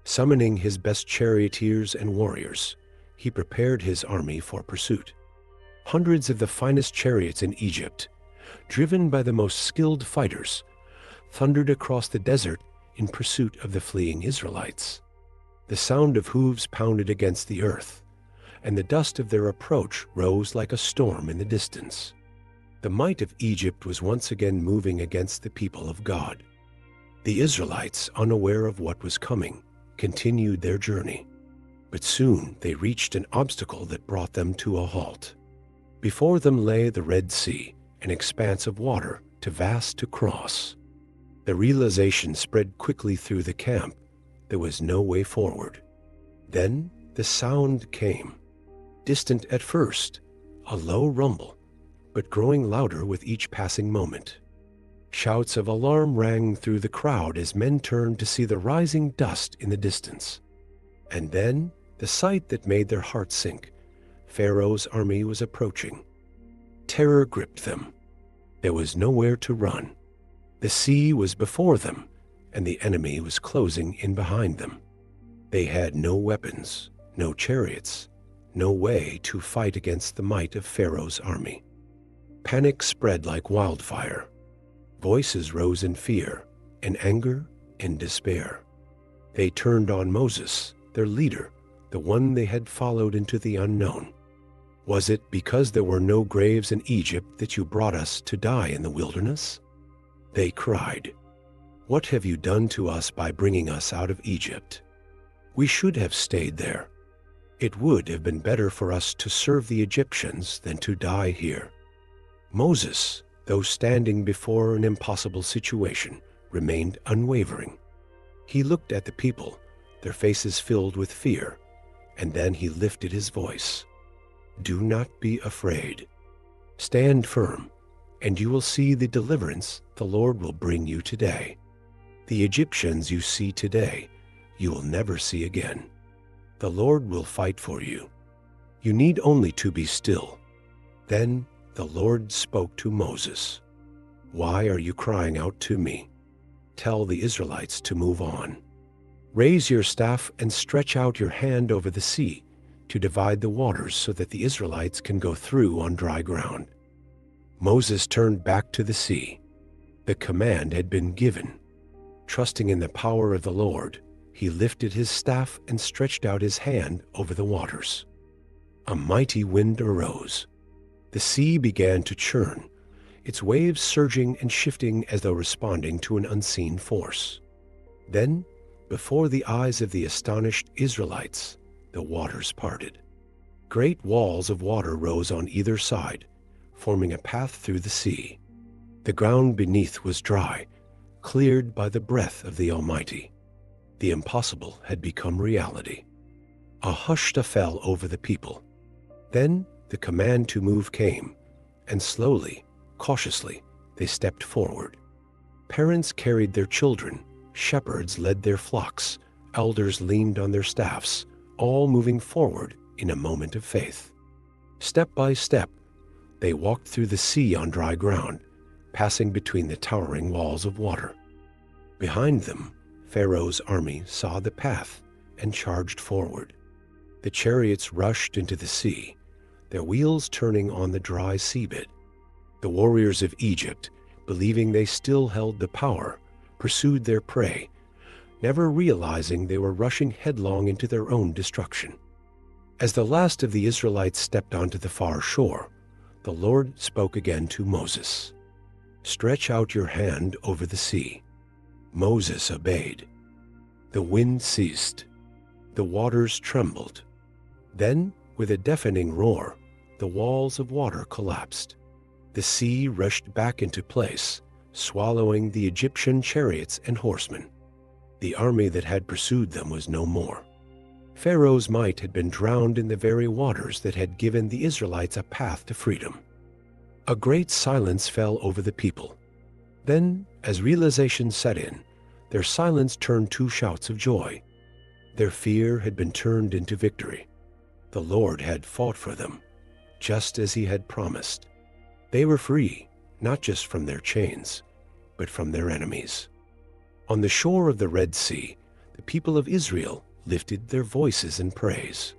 S1: Summoning his best charioteers and warriors, he prepared his army for pursuit. Hundreds of the finest chariots in Egypt, driven by the most skilled fighters, thundered across the desert in pursuit of the fleeing Israelites. The sound of hooves pounded against the earth, and the dust of their approach rose like a storm in the distance. The might of Egypt was once again moving against the people of God. The Israelites, unaware of what was coming, continued their journey. But soon they reached an obstacle that brought them to a halt. Before them lay the Red Sea, an expanse of water too vast to cross. The realization spread quickly through the camp. There was no way forward. Then the sound came. Distant at first, a low rumble, but growing louder with each passing moment. Shouts of alarm rang through the crowd as men turned to see the rising dust in the distance. And then the sight that made their hearts sink. Pharaoh's army was approaching. Terror gripped them. There was nowhere to run. The sea was before them, and the enemy was closing in behind them. They had no weapons, no chariots, no way to fight against the might of Pharaoh's army. Panic spread like wildfire. Voices rose in fear, in anger, in despair. They turned on Moses, their leader, the one they had followed into the unknown. Was it because there were no graves in Egypt that you brought us to die in the wilderness? They cried, "What have you done to us by bringing us out of Egypt? We should have stayed there. It would have been better for us to serve the Egyptians than to die here." Moses, though standing before an impossible situation, remained unwavering. He looked at the people, their faces filled with fear, And then he lifted his voice. Do not be afraid. Stand firm, and you will see the deliverance the Lord will bring you today. The Egyptians you see today, you will never see again. The Lord will fight for you. You need only to be still. Then the Lord spoke to Moses. Why are you crying out to me? Tell the Israelites to move on. Raise your staff and stretch out your hand over the sea to divide the waters so that the Israelites can go through on dry ground. Moses turned back to the sea. The command had been given. Trusting in the power of the Lord, he lifted his staff and stretched out his hand over the waters. A mighty wind arose. The sea began to churn, its waves surging and shifting as though responding to an unseen force. Then, before the eyes of the astonished Israelites, the waters parted. Great walls of water rose on either side, forming a path through the sea. The ground beneath was dry, cleared by the breath of the Almighty. The impossible had become reality. A hush fell over the people. Then the command to move came, and slowly, cautiously, they stepped forward. Parents carried their children, shepherds led their flocks, elders leaned on their staffs, all moving forward in a moment of faith. Step by step, they walked through the sea on dry ground, passing between the towering walls of water. Behind them, Pharaoh's army saw the path and charged forward. The chariots rushed into the sea, their wheels turning on the dry seabed. The warriors of Egypt, believing they still held the power, pursued their prey, never realizing they were rushing headlong into their own destruction. As the last of the Israelites stepped onto the far shore, the Lord spoke again to Moses. Stretch out your hand over the sea. Moses obeyed. The wind ceased. The waters trembled. Then, with a deafening roar, the walls of water collapsed. The sea rushed back into place, swallowing the Egyptian chariots and horsemen. The army that had pursued them was no more. Pharaoh's might had been drowned in the very waters that had given the Israelites a path to freedom. A great silence fell over the people. Then, as realization set in, their silence turned to shouts of joy. Their fear had been turned into victory. The Lord had fought for them, just as he had promised. They were free, not just from their chains, but from their enemies. On the shore of the Red Sea, the people of Israel lifted their voices in praise.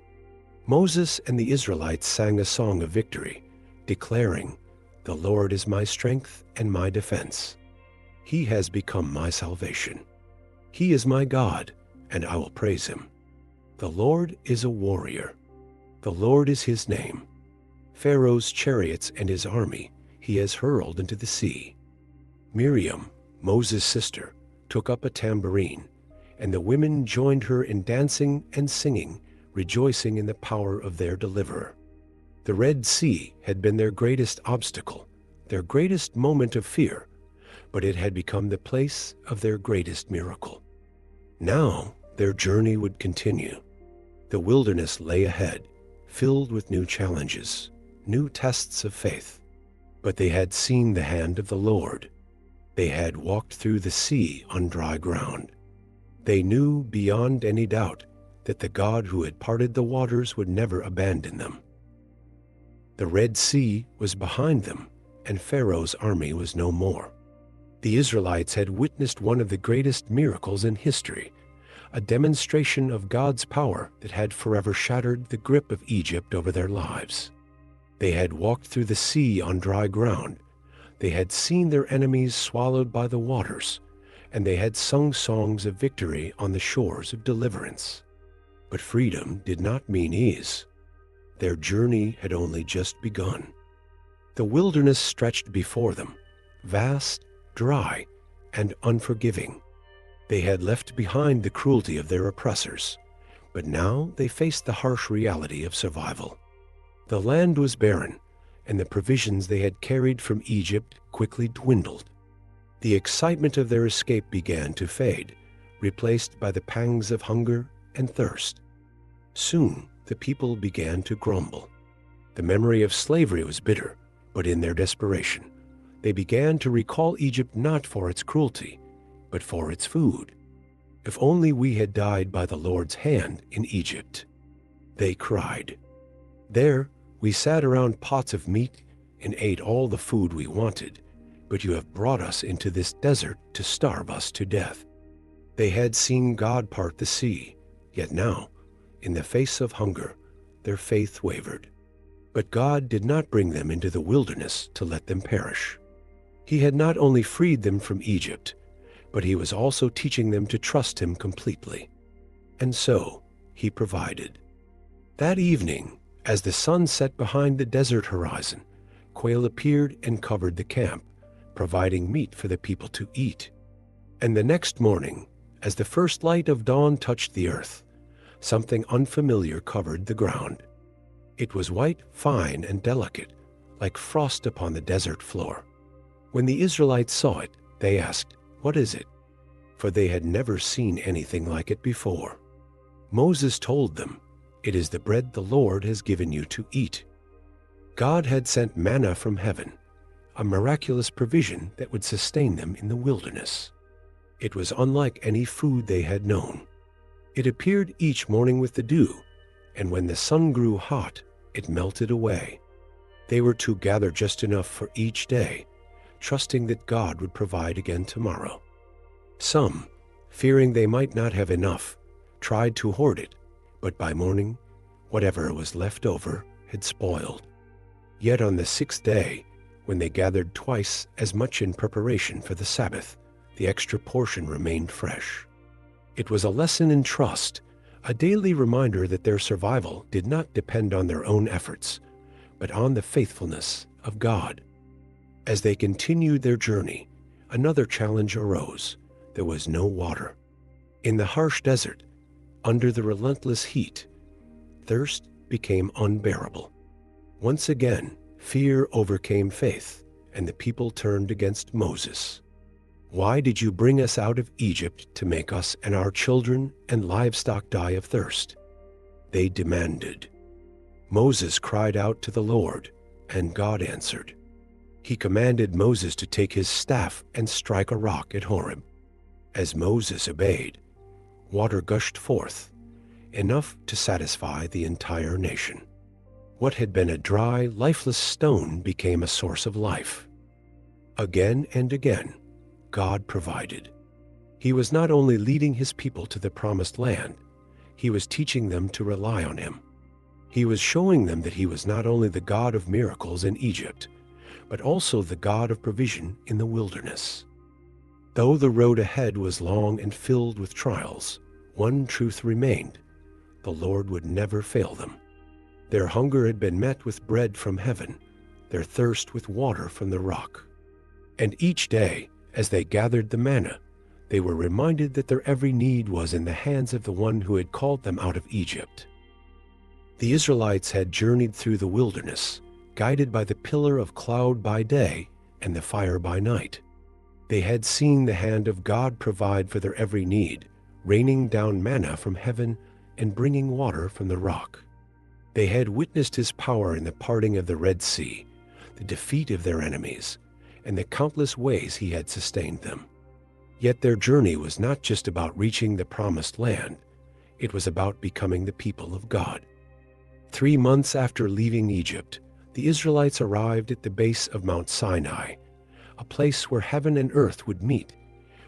S1: Moses and the Israelites sang a song of victory, declaring, "The Lord is my strength and my defense. He has become my salvation. He is my God, and I will praise him. The Lord is a warrior. The Lord is his name. Pharaoh's chariots and his army he has hurled into the sea." Miriam, Moses' sister, took up a tambourine, and the women joined her in dancing and singing, rejoicing in the power of their deliverer. The Red Sea had been their greatest obstacle, their greatest moment of fear, but it had become the place of their greatest miracle. Now their journey would continue. The wilderness lay ahead, filled with new challenges, new tests of faith. But they had seen the hand of the Lord. They had walked through the sea on dry ground. They knew beyond any doubt that the God who had parted the waters would never abandon them. The Red Sea was behind them, and Pharaoh's army was no more. The Israelites had witnessed one of the greatest miracles in history, a demonstration of God's power that had forever shattered the grip of Egypt over their lives. They had walked through the sea on dry ground. They had seen their enemies swallowed by the waters, and they had sung songs of victory on the shores of deliverance. But freedom did not mean ease. Their journey had only just begun. The wilderness stretched before them, vast, dry, and unforgiving. They had left behind the cruelty of their oppressors, but now they faced the harsh reality of survival. The land was barren, and the provisions they had carried from Egypt quickly dwindled. The excitement of their escape began to fade, replaced by the pangs of hunger and thirst. Soon, the people began to grumble. The memory of slavery was bitter, but in their desperation, they began to recall Egypt not for its cruelty, but for its food. If only we had died by the Lord's hand in Egypt, they cried. There we sat around pots of meat and ate all the food we wanted, but you have brought us into this desert to starve us to death. They had seen God part the sea, yet now, in the face of hunger, their faith wavered. But God did not bring them into the wilderness to let them perish. He had not only freed them from Egypt, but he was also teaching them to trust him completely. And so he provided. That evening, as the sun set behind the desert horizon, quail appeared and covered the camp, providing meat for the people to eat. And the next morning, as the first light of dawn touched the earth, something unfamiliar covered the ground. It was white, fine, and delicate, like frost upon the desert floor. When the Israelites saw it, they asked, "What is it?" For they had never seen anything like it before. Moses told them, "It is the bread the Lord has given you to eat." God had sent manna from heaven, a miraculous provision that would sustain them in the wilderness. It was unlike any food they had known. It appeared each morning with the dew, and when the sun grew hot, it melted away. They were to gather just enough for each day, trusting that God would provide again tomorrow. Some, fearing they might not have enough, tried to hoard it, but by morning, whatever was left over had spoiled. Yet on the sixth day, when they gathered twice as much in preparation for the Sabbath, the extra portion remained fresh. It was a lesson in trust, a daily reminder that their survival did not depend on their own efforts, but on the faithfulness of God. As they continued their journey, another challenge arose. There was no water. In the harsh desert, under the relentless heat, thirst became unbearable. Once again, fear overcame faith, and the people turned against Moses. "Why did you bring us out of Egypt to make us and our children and livestock die of thirst?" they demanded. Moses cried out to the Lord, and God answered. He commanded Moses to take his staff and strike a rock at Horeb. As Moses obeyed, water gushed forth, enough to satisfy the entire nation. What had been a dry, lifeless stone became a source of life. Again and again, God provided. He was not only leading his people to the promised land, he was teaching them to rely on him. He was showing them that he was not only the God of miracles in Egypt, but also the God of provision in the wilderness. Though the road ahead was long and filled with trials, one truth remained: the Lord would never fail them. Their hunger had been met with bread from heaven, their thirst with water from the rock. And each day, as they gathered the manna, they were reminded that their every need was in the hands of the one who had called them out of Egypt. The Israelites had journeyed through the wilderness, guided by the pillar of cloud by day and the fire by night. They had seen the hand of God provide for their every need, raining down manna from heaven and bringing water from the rock. They had witnessed his power in the parting of the Red Sea, the defeat of their enemies, and the countless ways he had sustained them. Yet their journey was not just about reaching the promised land. It was about becoming the people of God. 3 months after leaving Egypt, the Israelites arrived at the base of Mount Sinai, a place where heaven and earth would meet,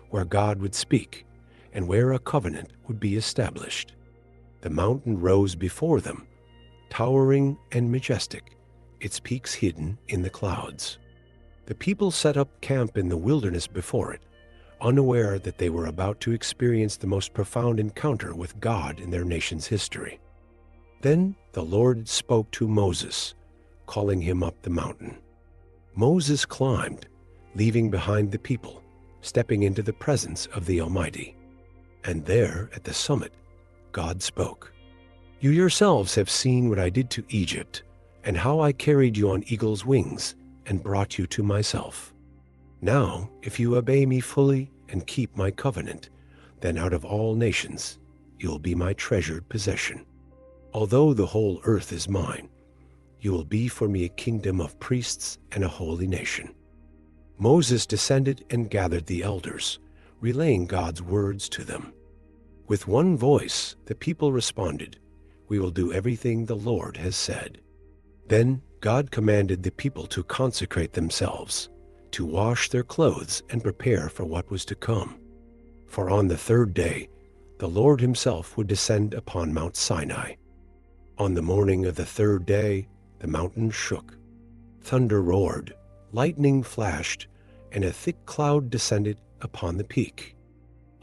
S1: where God would speak, and where a covenant would be established. The mountain rose before them, towering and majestic, its peaks hidden in the clouds. The people set up camp in the wilderness before it, unaware that they were about to experience the most profound encounter with God in their nation's history. Then the Lord spoke to Moses, calling him up the mountain. Moses climbed, leaving behind the people, stepping into the presence of the Almighty. And there, at the summit, God spoke. "You yourselves have seen what I did to Egypt, and how I carried you on eagle's wings and brought you to myself. Now, if you obey me fully and keep my covenant, then out of all nations you'll be my treasured possession. Although the whole earth is mine, you will be for me a kingdom of priests and a holy nation." Moses descended and gathered the elders, relaying God's words to them. With one voice, the people responded, "We will do everything the Lord has said." Then God commanded the people to consecrate themselves, to wash their clothes and prepare for what was to come. For on the third day, the Lord himself would descend upon Mount Sinai. On the morning of the third day, the mountain shook. Thunder roared, lightning flashed, and a thick cloud descended upon the peak.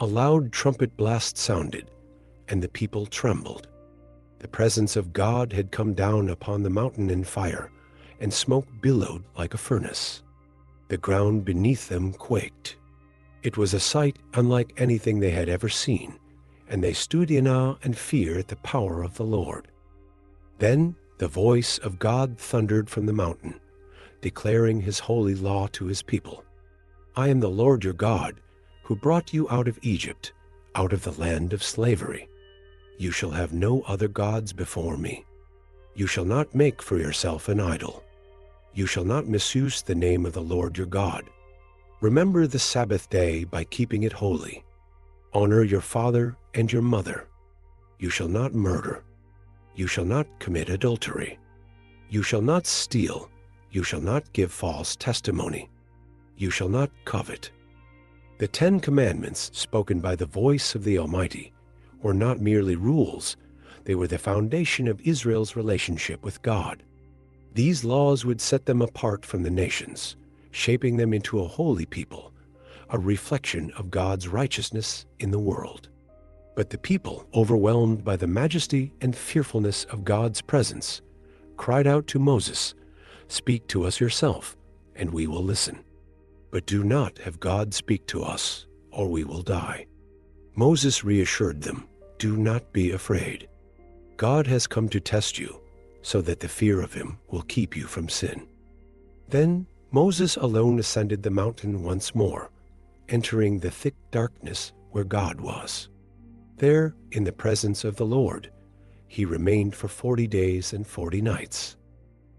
S1: A loud trumpet blast sounded, and the people trembled. The presence of God had come down upon the mountain in fire, and smoke billowed like a furnace. The ground beneath them quaked. It was a sight unlike anything they had ever seen, and they stood in awe and fear at the power of the Lord. Then the voice of God thundered from the mountain, declaring his holy law to his people. "I am the Lord your God, who brought you out of Egypt, out of the land of slavery. You shall have no other gods before me. You shall not make for yourself an idol. You shall not misuse the name of the Lord your God. Remember the Sabbath day by keeping it holy. Honor your father and your mother. You shall not murder. You shall not commit adultery. You shall not steal. You shall not give false testimony. You shall not covet." The 10 Commandments, spoken by the voice of the Almighty, were not merely rules, they were the foundation of Israel's relationship with God. These laws would set them apart from the nations, shaping them into a holy people, a reflection of God's righteousness in the world. But the people, overwhelmed by the majesty and fearfulness of God's presence, cried out to Moses, "Speak to us yourself, and we will listen. But do not have God speak to us, or we will die." Moses reassured them, "Do not be afraid. God has come to test you, so that the fear of him will keep you from sin." Then Moses alone ascended the mountain once more, entering the thick darkness where God was. There, in the presence of the Lord, he remained for 40 days and 40 nights.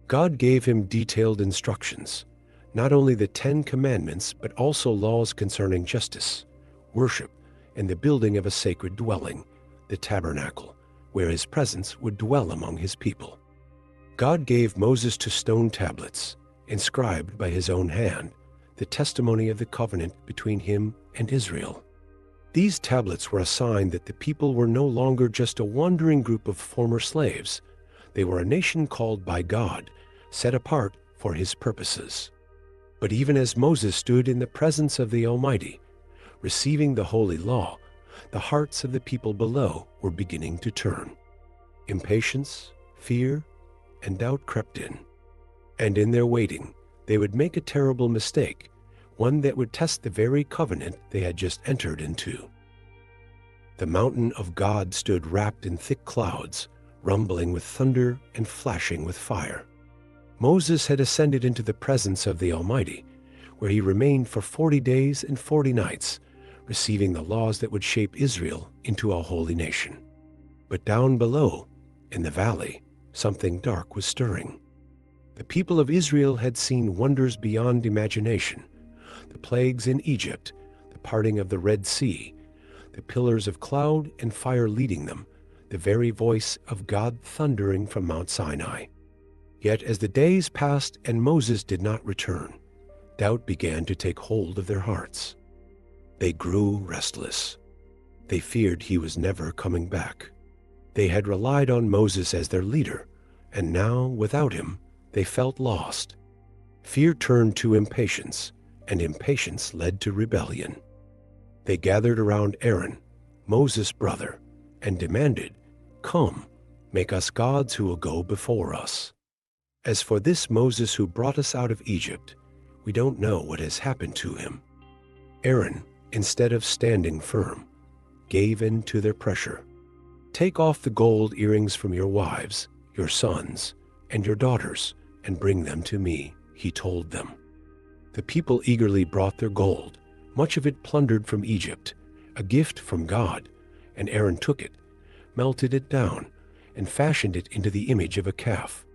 S1: God gave him detailed instructions, not only the 10 Commandments, but also laws concerning justice, worship, and the building of a sacred dwelling, the tabernacle, where his presence would dwell among his people. God gave Moses to stone tablets, inscribed by his own hand, the testimony of the covenant between him and Israel. These tablets were a sign that the people were no longer just a wandering group of former slaves. They were a nation called by God, set apart for his purposes. But even as Moses stood in the presence of the Almighty, receiving the holy law, the hearts of the people below were beginning to turn. Impatience, fear, and doubt crept in. And in their waiting, they would make a terrible mistake, one that would test the very covenant they had just entered into. The mountain of God stood wrapped in thick clouds, rumbling with thunder and flashing with fire. Moses had ascended into the presence of the Almighty, where he remained for 40 days and 40 nights, receiving the laws that would shape Israel into a holy nation. But down below, in the valley, something dark was stirring. The people of Israel had seen wonders beyond imagination: the plagues in Egypt, the parting of the Red Sea, the pillars of cloud and fire leading them, the very voice of God thundering from Mount Sinai. Yet as the days passed and Moses did not return, doubt began to take hold of their hearts. They grew restless. They feared he was never coming back. They had relied on Moses as their leader, and now, without him, they felt lost. Fear turned to impatience, and impatience led to rebellion. They gathered around Aaron, Moses' brother, and demanded, "Come, make us gods who will go before us. As for this Moses who brought us out of Egypt, we don't know what has happened to him." Aaron, instead of standing firm, gave in to their pressure. "Take off the gold earrings from your wives, your sons, and your daughters, and bring them to me," he told them. The people eagerly brought their gold, much of it plundered from Egypt, a gift from God, and Aaron took it, melted it down, and fashioned it into the image of a calf.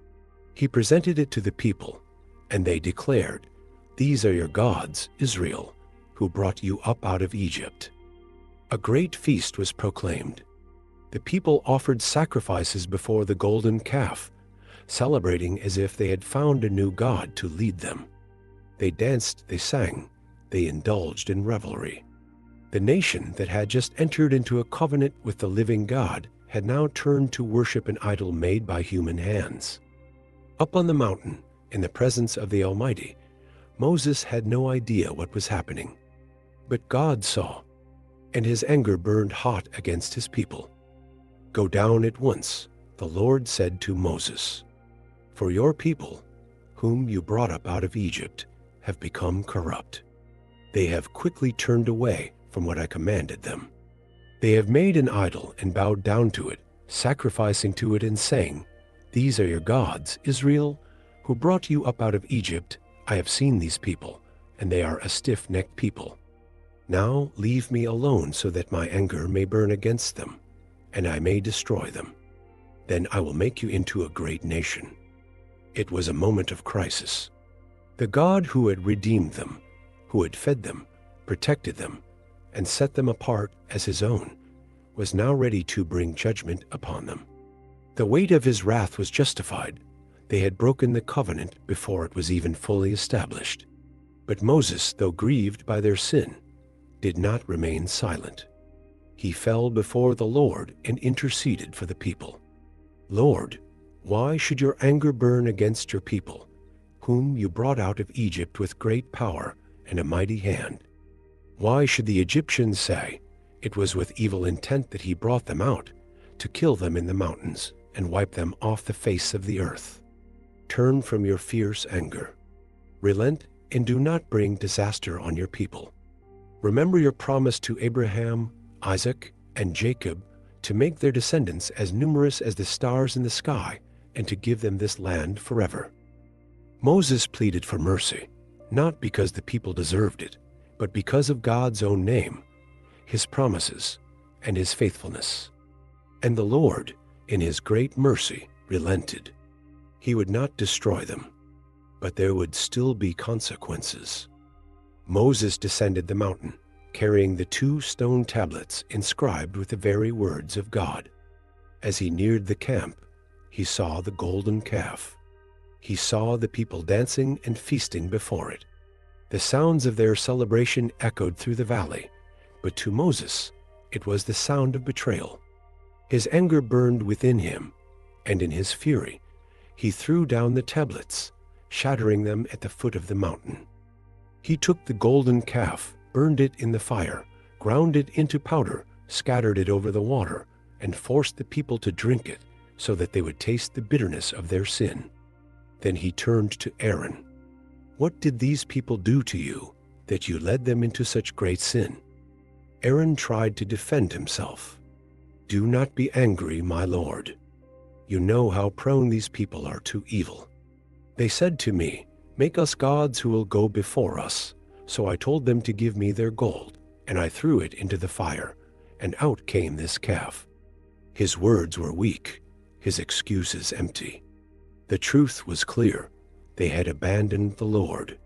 S1: He presented it to the people, and they declared, "These are your gods, Israel, who brought you up out of Egypt." A great feast was proclaimed. The people offered sacrifices before the golden calf, celebrating as if they had found a new god to lead them. They danced, they sang, they indulged in revelry. The nation that had just entered into a covenant with the living God had now turned to worship an idol made by human hands. Up on the mountain, in the presence of the Almighty, Moses had no idea what was happening. But God saw, and his anger burned hot against his people. "Go down at once," the Lord said to Moses, "for your people, whom you brought up out of Egypt, have become corrupt. They have quickly turned away from what I commanded them. They have made an idol and bowed down to it, sacrificing to it and saying, 'These are your gods, Israel, who brought you up out of Egypt.' I have seen these people, and they are a stiff-necked people. Now leave me alone so that my anger may burn against them, and I may destroy them. Then I will make you into a great nation." It was a moment of crisis. The God who had redeemed them, who had fed them, protected them, and set them apart as his own, was now ready to bring judgment upon them. The weight of his wrath was justified. They had broken the covenant before it was even fully established. But Moses, though grieved by their sin, did not remain silent. He fell before the Lord and interceded for the people. "Lord, why should your anger burn against your people, whom you brought out of Egypt with great power and a mighty hand? Why should the Egyptians say, 'It was with evil intent that he brought them out, to kill them in the mountains and wipe them off the face of the earth'? Turn from your fierce anger. Relent and do not bring disaster on your people. Remember your promise to Abraham, Isaac, and Jacob to make their descendants as numerous as the stars in the sky and to give them this land forever." Moses pleaded for mercy, not because the people deserved it, but because of God's own name, his promises, and his faithfulness. And the Lord, in his great mercy, relented. He would not destroy them, but there would still be consequences. Moses descended the mountain, carrying the 2 stone tablets inscribed with the very words of God. As he neared the camp, he saw the golden calf. He saw the people dancing and feasting before it. The sounds of their celebration echoed through the valley, but to Moses it was the sound of betrayal. His anger burned within him, and in his fury he threw down the tablets, shattering them at the foot of the mountain. He took the golden calf, burned it in the fire, ground it into powder, scattered it over the water, and forced the people to drink it, so that they would taste the bitterness of their sin. Then he turned to Aaron. "What did these people do to you, that you led them into such great sin?" Aaron tried to defend himself. "Do not be angry, my lord. You know how prone these people are to evil. They said to me, 'Make us gods who will go before us.' So I told them to give me their gold, and I threw it into the fire, and out came this calf." His words were weak, his excuses empty. The truth was clear. They had abandoned the Lord.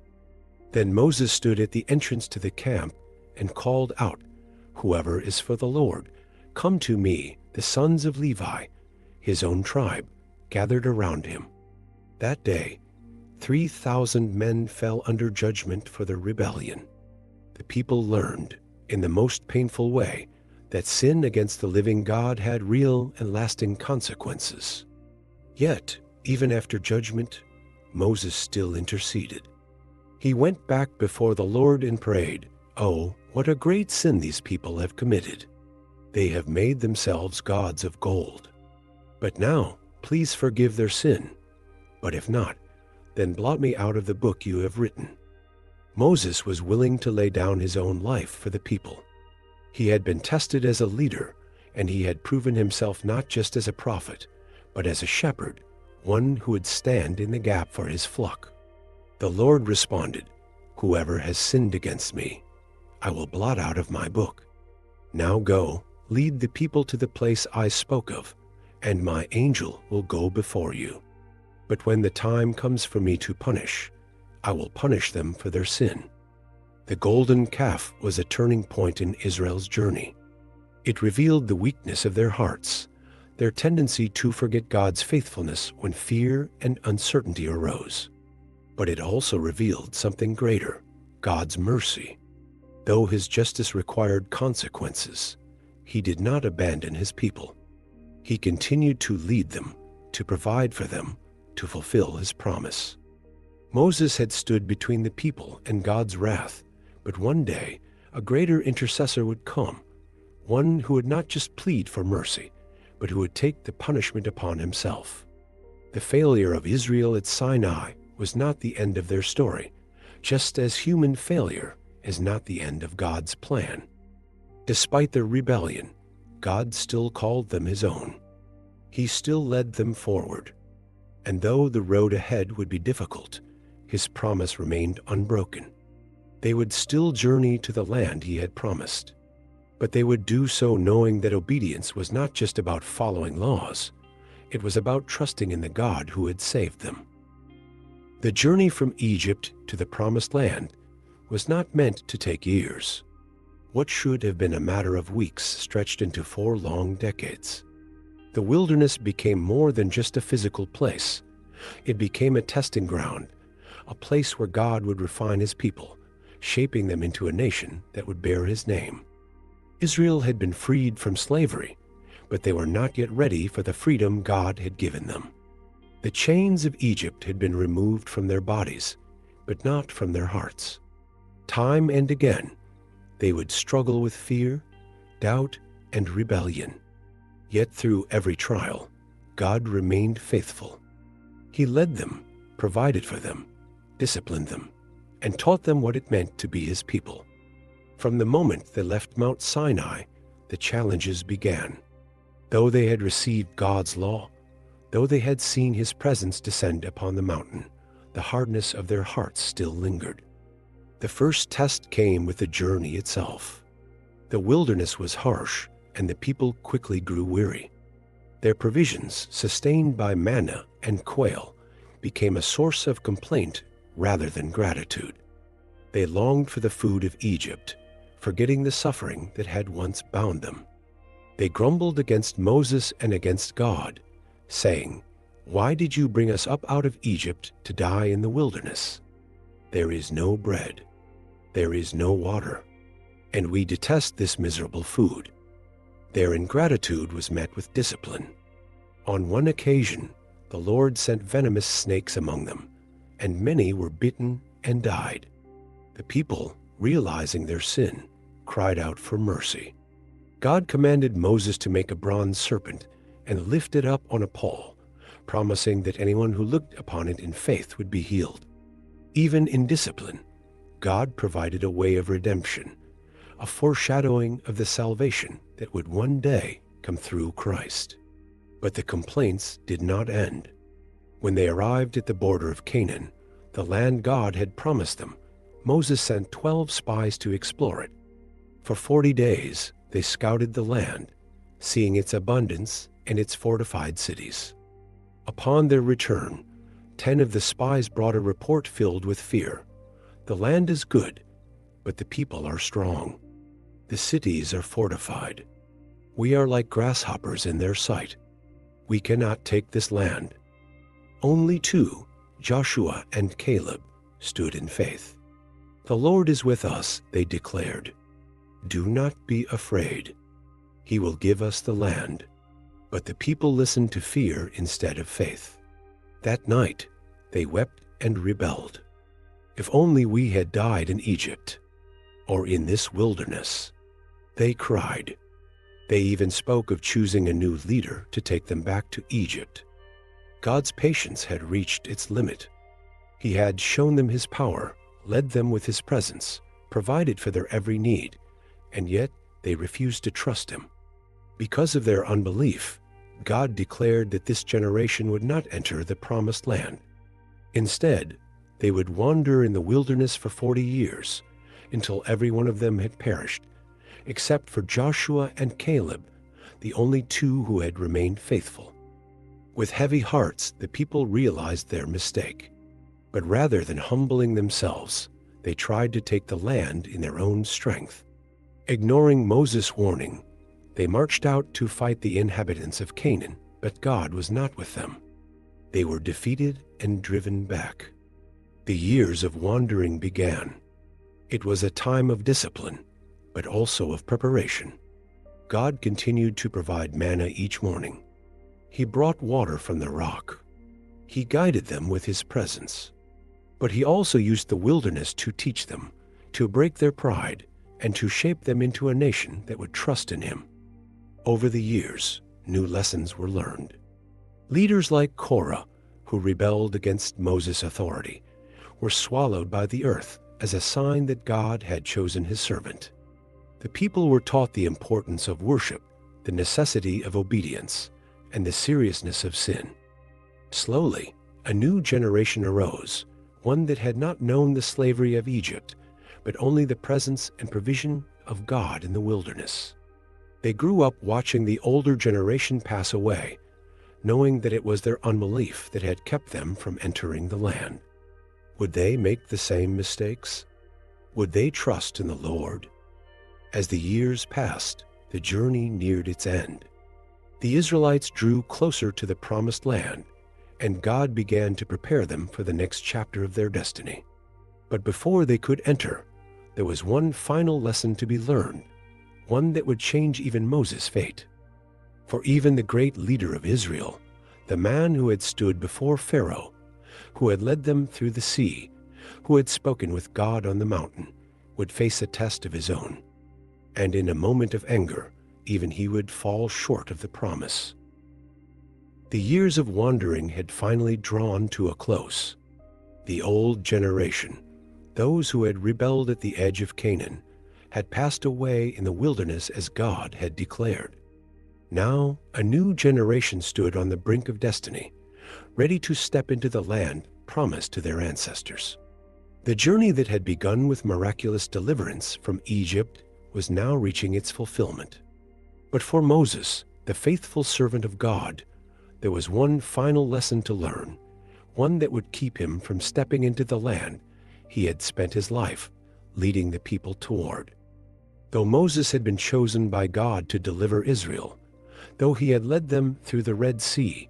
S1: Then Moses stood at the entrance to the camp and called out, "Whoever is for the Lord, come to me." The sons of Levi, his own tribe, gathered around him. That day, 3,000 men fell under judgment for their rebellion. The people learned, in the most painful way, that sin against the living God had real and lasting consequences. Yet, even after judgment, Moses still interceded. He went back before the Lord and prayed, "Oh, what a great sin these people have committed. They have made themselves gods of gold. But now, please forgive their sin. But if not, then blot me out of the book you have written." Moses was willing to lay down his own life for the people. He had been tested as a leader, and he had proven himself not just as a prophet, but as a shepherd, one who would stand in the gap for his flock. The Lord responded, "Whoever has sinned against me, I will blot out of my book. Now go, lead the people to the place I spoke of, and my angel will go before you. But when the time comes for me to punish, I will punish them for their sin." The golden calf was a turning point in Israel's journey. It revealed the weakness of their hearts, their tendency to forget God's faithfulness when fear and uncertainty arose. But it also revealed something greater, God's mercy. Though his justice required consequences, he did not abandon his people. He continued to lead them, to provide for them, to fulfill his promise. Moses had stood between the people and God's wrath, but one day a greater intercessor would come, one who would not just plead for mercy, but who would take the punishment upon himself. The failure of Israel at Sinai was not the end of their story, just as human failure is not the end of God's plan. Despite their rebellion, God still called them his own. He still led them forward. And though the road ahead would be difficult, his promise remained unbroken. They would still journey to the land he had promised. But they would do so knowing that obedience was not just about following laws. It was about trusting in the God who had saved them. The journey from Egypt to the promised land was not meant to take years. What should have been a matter of weeks stretched into 4 long decades. The wilderness became more than just a physical place. It became a testing ground, a place where God would refine his people, shaping them into a nation that would bear his name. Israel had been freed from slavery, but they were not yet ready for the freedom God had given them. The chains of Egypt had been removed from their bodies, but not from their hearts. Time and again, they would struggle with fear, doubt, and rebellion. Yet through every trial, God remained faithful. He led them, provided for them, disciplined them, and taught them what it meant to be his people. From the moment they left Mount Sinai, the challenges began. Though they had received God's law, though they had seen his presence descend upon the mountain, the hardness of their hearts still lingered. The first test came with the journey itself. The wilderness was harsh, and the people quickly grew weary. Their provisions, sustained by manna and quail, became a source of complaint rather than gratitude. They longed for the food of Egypt, forgetting the suffering that had once bound them. They grumbled against Moses and against God, saying, "Why did you bring us up out of Egypt to die in the wilderness? There is no bread, there is no water, and we detest this miserable food." Their ingratitude was met with discipline. On one occasion, the Lord sent venomous snakes among them, and many were bitten and died. The people, realizing their sin, cried out for mercy. God commanded Moses to make a bronze serpent and lift it up on a pole, promising that anyone who looked upon it in faith would be healed. Even in discipline, God provided a way of redemption, a foreshadowing of the salvation that would one day come through Christ. But the complaints did not end. When they arrived at the border of Canaan, the land God had promised them, Moses sent 12 spies to explore it. For 40 days, they scouted the land, seeing its abundance and its fortified cities. Upon their return, 10 of the spies brought a report filled with fear. "The land is good, but the people are strong. The cities are fortified. We are like grasshoppers in their sight. We cannot take this land." Only 2, Joshua and Caleb, stood in faith. "The Lord is with us," they declared. "Do not be afraid. He will give us the land." But the people listened to fear instead of faith. That night, they wept and rebelled. "If only we had died in Egypt, or in this wilderness," they cried. They even spoke of choosing a new leader to take them back to Egypt. God's patience had reached its limit. He had shown them his power, led them with his presence, provided for their every need, and yet they refused to trust him. Because of their unbelief, God declared that this generation would not enter the promised land. Instead, they would wander in the wilderness for 40 years, until every one of them had perished, except for Joshua and Caleb, the only 2 who had remained faithful. With heavy hearts, the people realized their mistake. But rather than humbling themselves, they tried to take the land in their own strength. Ignoring Moses' warning, they marched out to fight the inhabitants of Canaan, but God was not with them. They were defeated and driven back. The years of wandering began. It was a time of discipline, but also of preparation. God continued to provide manna each morning. He brought water from the rock. He guided them with his presence. But he also used the wilderness to teach them, to break their pride, and to shape them into a nation that would trust in him. Over the years, new lessons were learned. Leaders like Korah, who rebelled against Moses' authority, were swallowed by the earth as a sign that God had chosen his servant. The people were taught the importance of worship, the necessity of obedience, and the seriousness of sin. Slowly, a new generation arose, one that had not known the slavery of Egypt, but only the presence and provision of God in the wilderness. They grew up watching the older generation pass away, knowing that it was their unbelief that had kept them from entering the land. Would they make the same mistakes? Would they trust in the Lord? As the years passed, the journey neared its end. The Israelites drew closer to the promised land, and God began to prepare them for the next chapter of their destiny. But before they could enter, there was one final lesson to be learned, one that would change even Moses' fate. For even the great leader of Israel, the man who had stood before Pharaoh, who had led them through the sea, who had spoken with God on the mountain, would face a test of his own. And in a moment of anger, even he would fall short of the promise. The years of wandering had finally drawn to a close. The old generation, those who had rebelled at the edge of Canaan, had passed away in the wilderness as God had declared. Now, a new generation stood on the brink of destiny, ready to step into the land promised to their ancestors. The journey that had begun with miraculous deliverance from Egypt was now reaching its fulfillment. But for Moses, the faithful servant of God, there was one final lesson to learn, one that would keep him from stepping into the land he had spent his life leading the people toward. Though Moses had been chosen by God to deliver Israel, though he had led them through the Red Sea,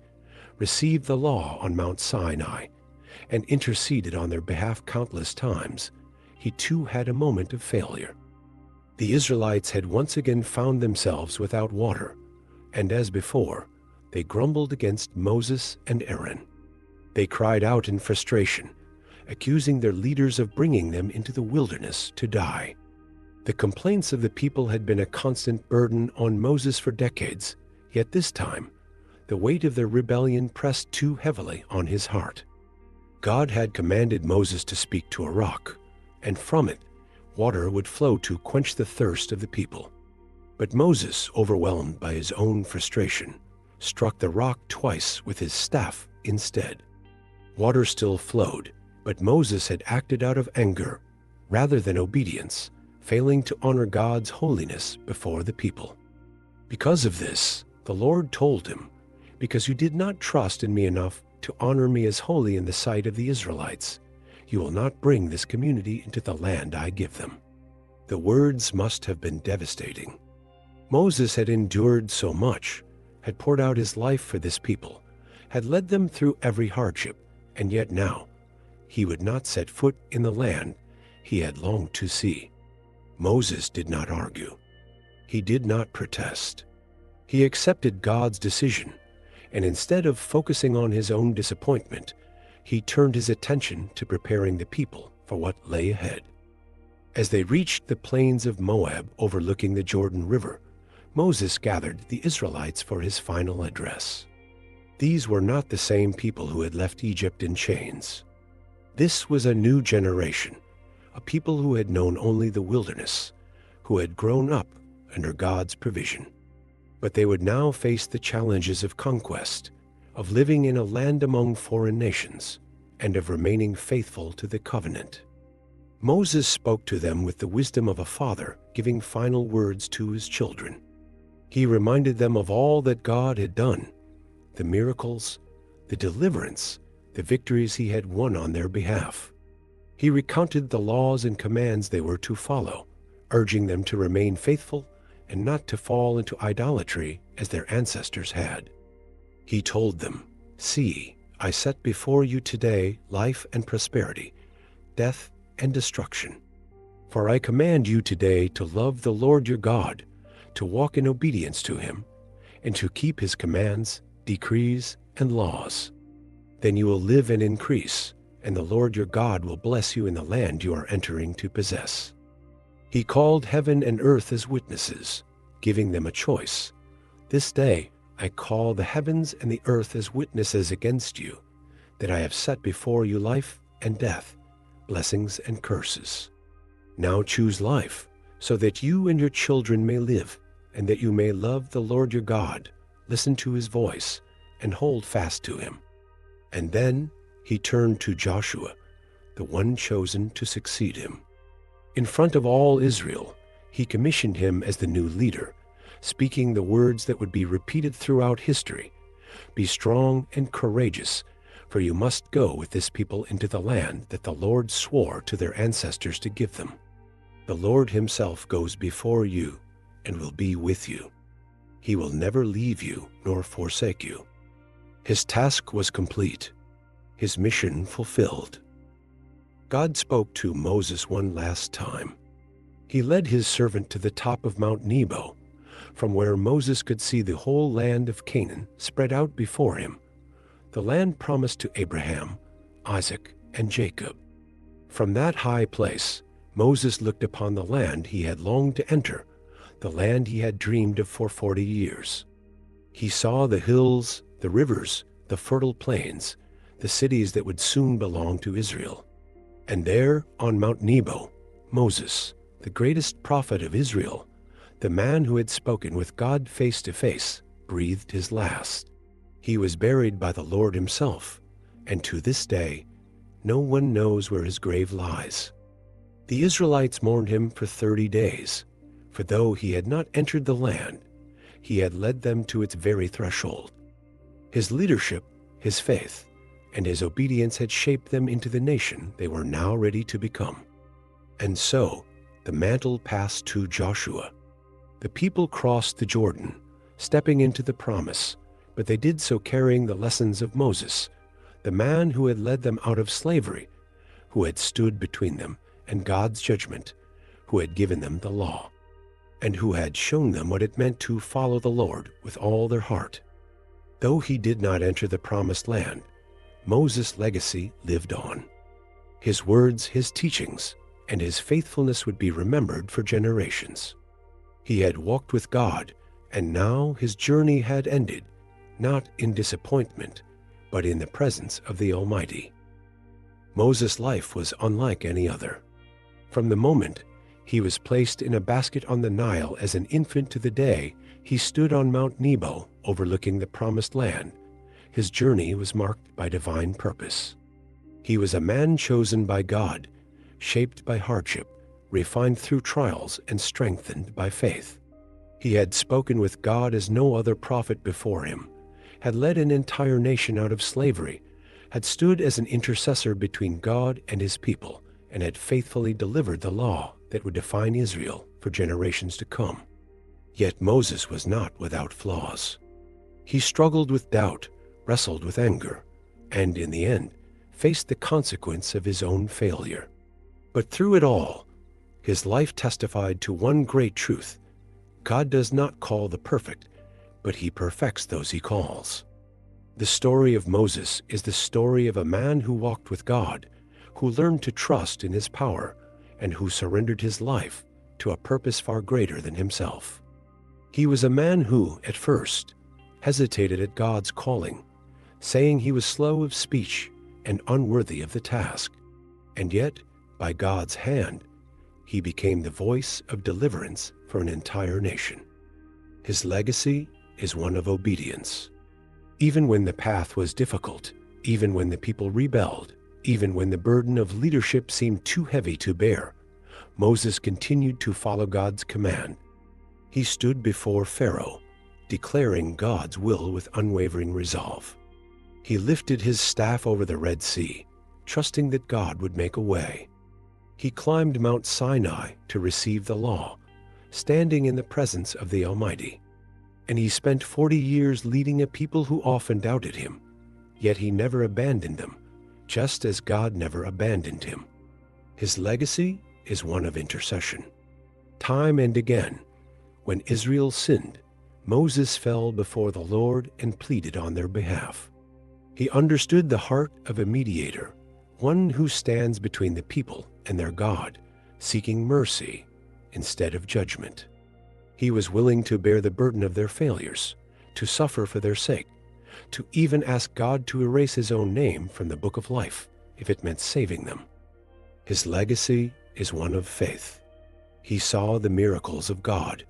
S1: received the law on Mount Sinai, and interceded on their behalf countless times, he too had a moment of failure. The Israelites had once again found themselves without water, and as before, they grumbled against Moses and Aaron. They cried out in frustration, accusing their leaders of bringing them into the wilderness to die. The complaints of the people had been a constant burden on Moses for decades, yet this time, the weight of their rebellion pressed too heavily on his heart. God had commanded Moses to speak to a rock, and from it, water would flow to quench the thirst of the people. But Moses, overwhelmed by his own frustration, struck the rock twice with his staff instead. Water still flowed, but Moses had acted out of anger rather than obedience, failing to honor God's holiness before the people. Because of this, the Lord told him, "Because you did not trust in me enough to honor me as holy in the sight of the Israelites, you will not bring this community into the land I give them." The words must have been devastating. Moses had endured so much, had poured out his life for this people, had led them through every hardship, and yet now he would not set foot in the land he had longed to see. Moses did not argue. He did not protest. He accepted God's decision, and instead of focusing on his own disappointment, he turned his attention to preparing the people for what lay ahead. As they reached the plains of Moab overlooking the Jordan River, Moses gathered the Israelites for his final address. These were not the same people who had left Egypt in chains. This was a new generation, a people who had known only the wilderness, who had grown up under God's provision. But they would now face the challenges of conquest, of living in a land among foreign nations, and of remaining faithful to the covenant. Moses spoke to them with the wisdom of a father giving final words to his children. He reminded them of all that God had done, the miracles, the deliverance, the victories he had won on their behalf. He recounted the laws and commands they were to follow, urging them to remain faithful and not to fall into idolatry as their ancestors had. He told them, "See, I set before you today life and prosperity, death and destruction. For I command you today to love the Lord your God, to walk in obedience to him, and to keep his commands, decrees, and laws. Then you will live and increase, and the Lord your God will bless you in the land you are entering to possess." He called heaven and earth as witnesses, giving them a choice. "This day I call the heavens and the earth as witnesses against you, that I have set before you life and death, blessings and curses. Now choose life, so that you and your children may live, and that you may love the Lord your God, listen to his voice, and hold fast to him." And then he turned to Joshua, the one chosen to succeed him. In front of all Israel, he commissioned him as the new leader, speaking the words that would be repeated throughout history. "Be strong and courageous, for you must go with this people into the land that the Lord swore to their ancestors to give them. The Lord himself goes before you and will be with you. He will never leave you nor forsake you." His task was complete, his mission fulfilled. God spoke to Moses one last time. He led his servant to the top of Mount Nebo, from where Moses could see the whole land of Canaan spread out before him, the land promised to Abraham, Isaac, and Jacob. From that high place, Moses looked upon the land he had longed to enter, the land he had dreamed of for 40 years. He saw the hills, the rivers, the fertile plains, the cities that would soon belong to Israel. And there, on Mount Nebo, Moses, the greatest prophet of Israel, the man who had spoken with God face to face, breathed his last. He was buried by the Lord himself, and to this day, no one knows where his grave lies. The Israelites mourned him for 30 days, for though he had not entered the land, he had led them to its very threshold. His leadership, his faith, and his obedience had shaped them into the nation they were now ready to become. And so, the mantle passed to Joshua. The people crossed the Jordan, stepping into the promise, but they did so carrying the lessons of Moses, the man who had led them out of slavery, who had stood between them and God's judgment, who had given them the law, and who had shown them what it meant to follow the Lord with all their heart. Though he did not enter the promised land, Moses' legacy lived on. His words, his teachings, and his faithfulness would be remembered for generations. He had walked with God, and now his journey had ended, not in disappointment, but in the presence of the Almighty. Moses' life was unlike any other. From the moment he was placed in a basket on the Nile as an infant to the day he stood on Mount Nebo overlooking the promised land, his journey was marked by divine purpose. He was a man chosen by God, shaped by hardship, refined through trials, and strengthened by faith. He had spoken with God as no other prophet before him, had led an entire nation out of slavery, had stood as an intercessor between God and his people, and had faithfully delivered the law that would define Israel for generations to come. Yet Moses was not without flaws. He struggled with doubt, wrestled with anger, and in the end, faced the consequence of his own failure. But through it all, his life testified to one great truth: God does not call the perfect, but he perfects those he calls. The story of Moses is the story of a man who walked with God, who learned to trust in his power, and who surrendered his life to a purpose far greater than himself. He was a man who, at first, hesitated at God's calling, saying he was slow of speech and unworthy of the task. And yet, by God's hand, he became the voice of deliverance for an entire nation. His legacy is one of obedience. Even when the path was difficult, even when the people rebelled, even when the burden of leadership seemed too heavy to bear, Moses continued to follow God's command. He stood before Pharaoh, declaring God's will with unwavering resolve. He lifted his staff over the Red Sea, trusting that God would make a way. He climbed Mount Sinai to receive the law, standing in the presence of the Almighty. And he spent 40 years leading a people who often doubted him, yet he never abandoned them, just as God never abandoned him. His legacy is one of intercession. Time and again, when Israel sinned, Moses fell before the Lord and pleaded on their behalf. He understood the heart of a mediator, one who stands between the people and their God, seeking mercy instead of judgment. He was willing to bear the burden of their failures, to suffer for their sake, to even ask God to erase his own name from the book of life if it meant saving them. His legacy is one of faith. He saw the miracles of God,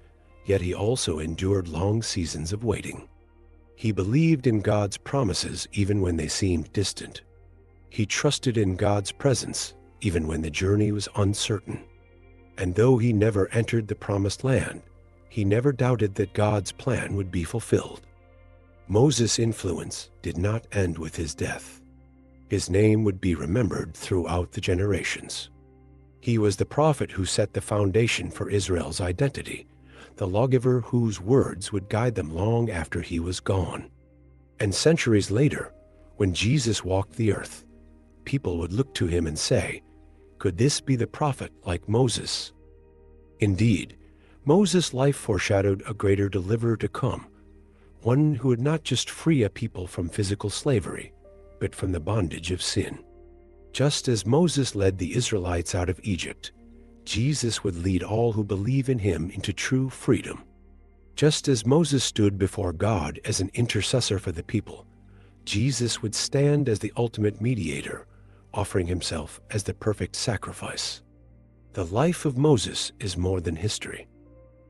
S1: yet he also endured long seasons of waiting. He believed in God's promises even when they seemed distant. He trusted in God's presence even when the journey was uncertain. And though he never entered the promised land, he never doubted that God's plan would be fulfilled. Moses' influence did not end with his death. His name would be remembered throughout the generations. He was the prophet who set the foundation for Israel's identity, the lawgiver whose words would guide them long after he was gone. And centuries later, when Jesus walked the earth, people would look to him and say, "Could this be the prophet like Moses?" Indeed, Moses' life foreshadowed a greater deliverer to come, one who would not just free a people from physical slavery, but from the bondage of sin. Just as Moses led the Israelites out of Egypt, Jesus would lead all who believe in him into true freedom. Just as Moses stood before God as an intercessor for the people, Jesus would stand as the ultimate mediator, offering himself as the perfect sacrifice. The life of Moses is more than history.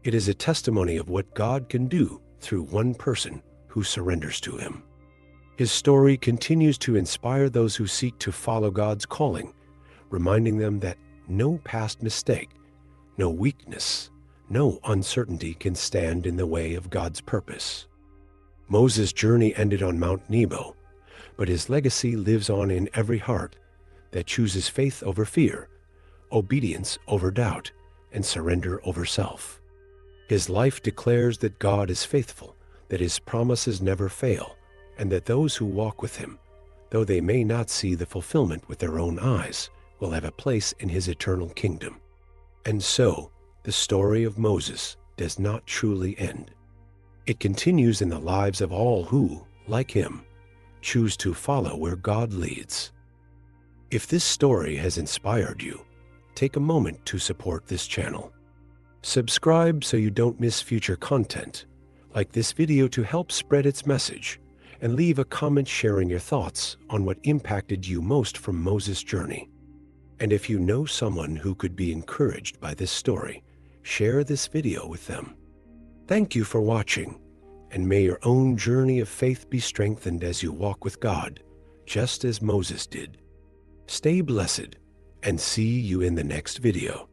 S1: It is a testimony of what God can do through one person who surrenders to him. His story continues to inspire those who seek to follow God's calling, reminding them that no past mistake, no weakness, no uncertainty can stand in the way of God's purpose. Moses' journey ended on Mount Nebo, but his legacy lives on in every heart that chooses faith over fear, obedience over doubt, and surrender over self. His life declares that God is faithful, that his promises never fail, and that those who walk with him, though they may not see the fulfillment with their own eyes, will have a place in his eternal kingdom. And so, the story of Moses does not truly end. It continues in the lives of all who, like him, choose to follow where God leads. If this story has inspired you, take a moment to support this channel. Subscribe so you don't miss future content, like this video to help spread its message, and leave a comment sharing your thoughts on what impacted you most from Moses' journey. And if you know someone who could be encouraged by this story, share this video with them. Thank you for watching, and may your own journey of faith be strengthened as you walk with God, just as Moses did. Stay blessed, and see you in the next video.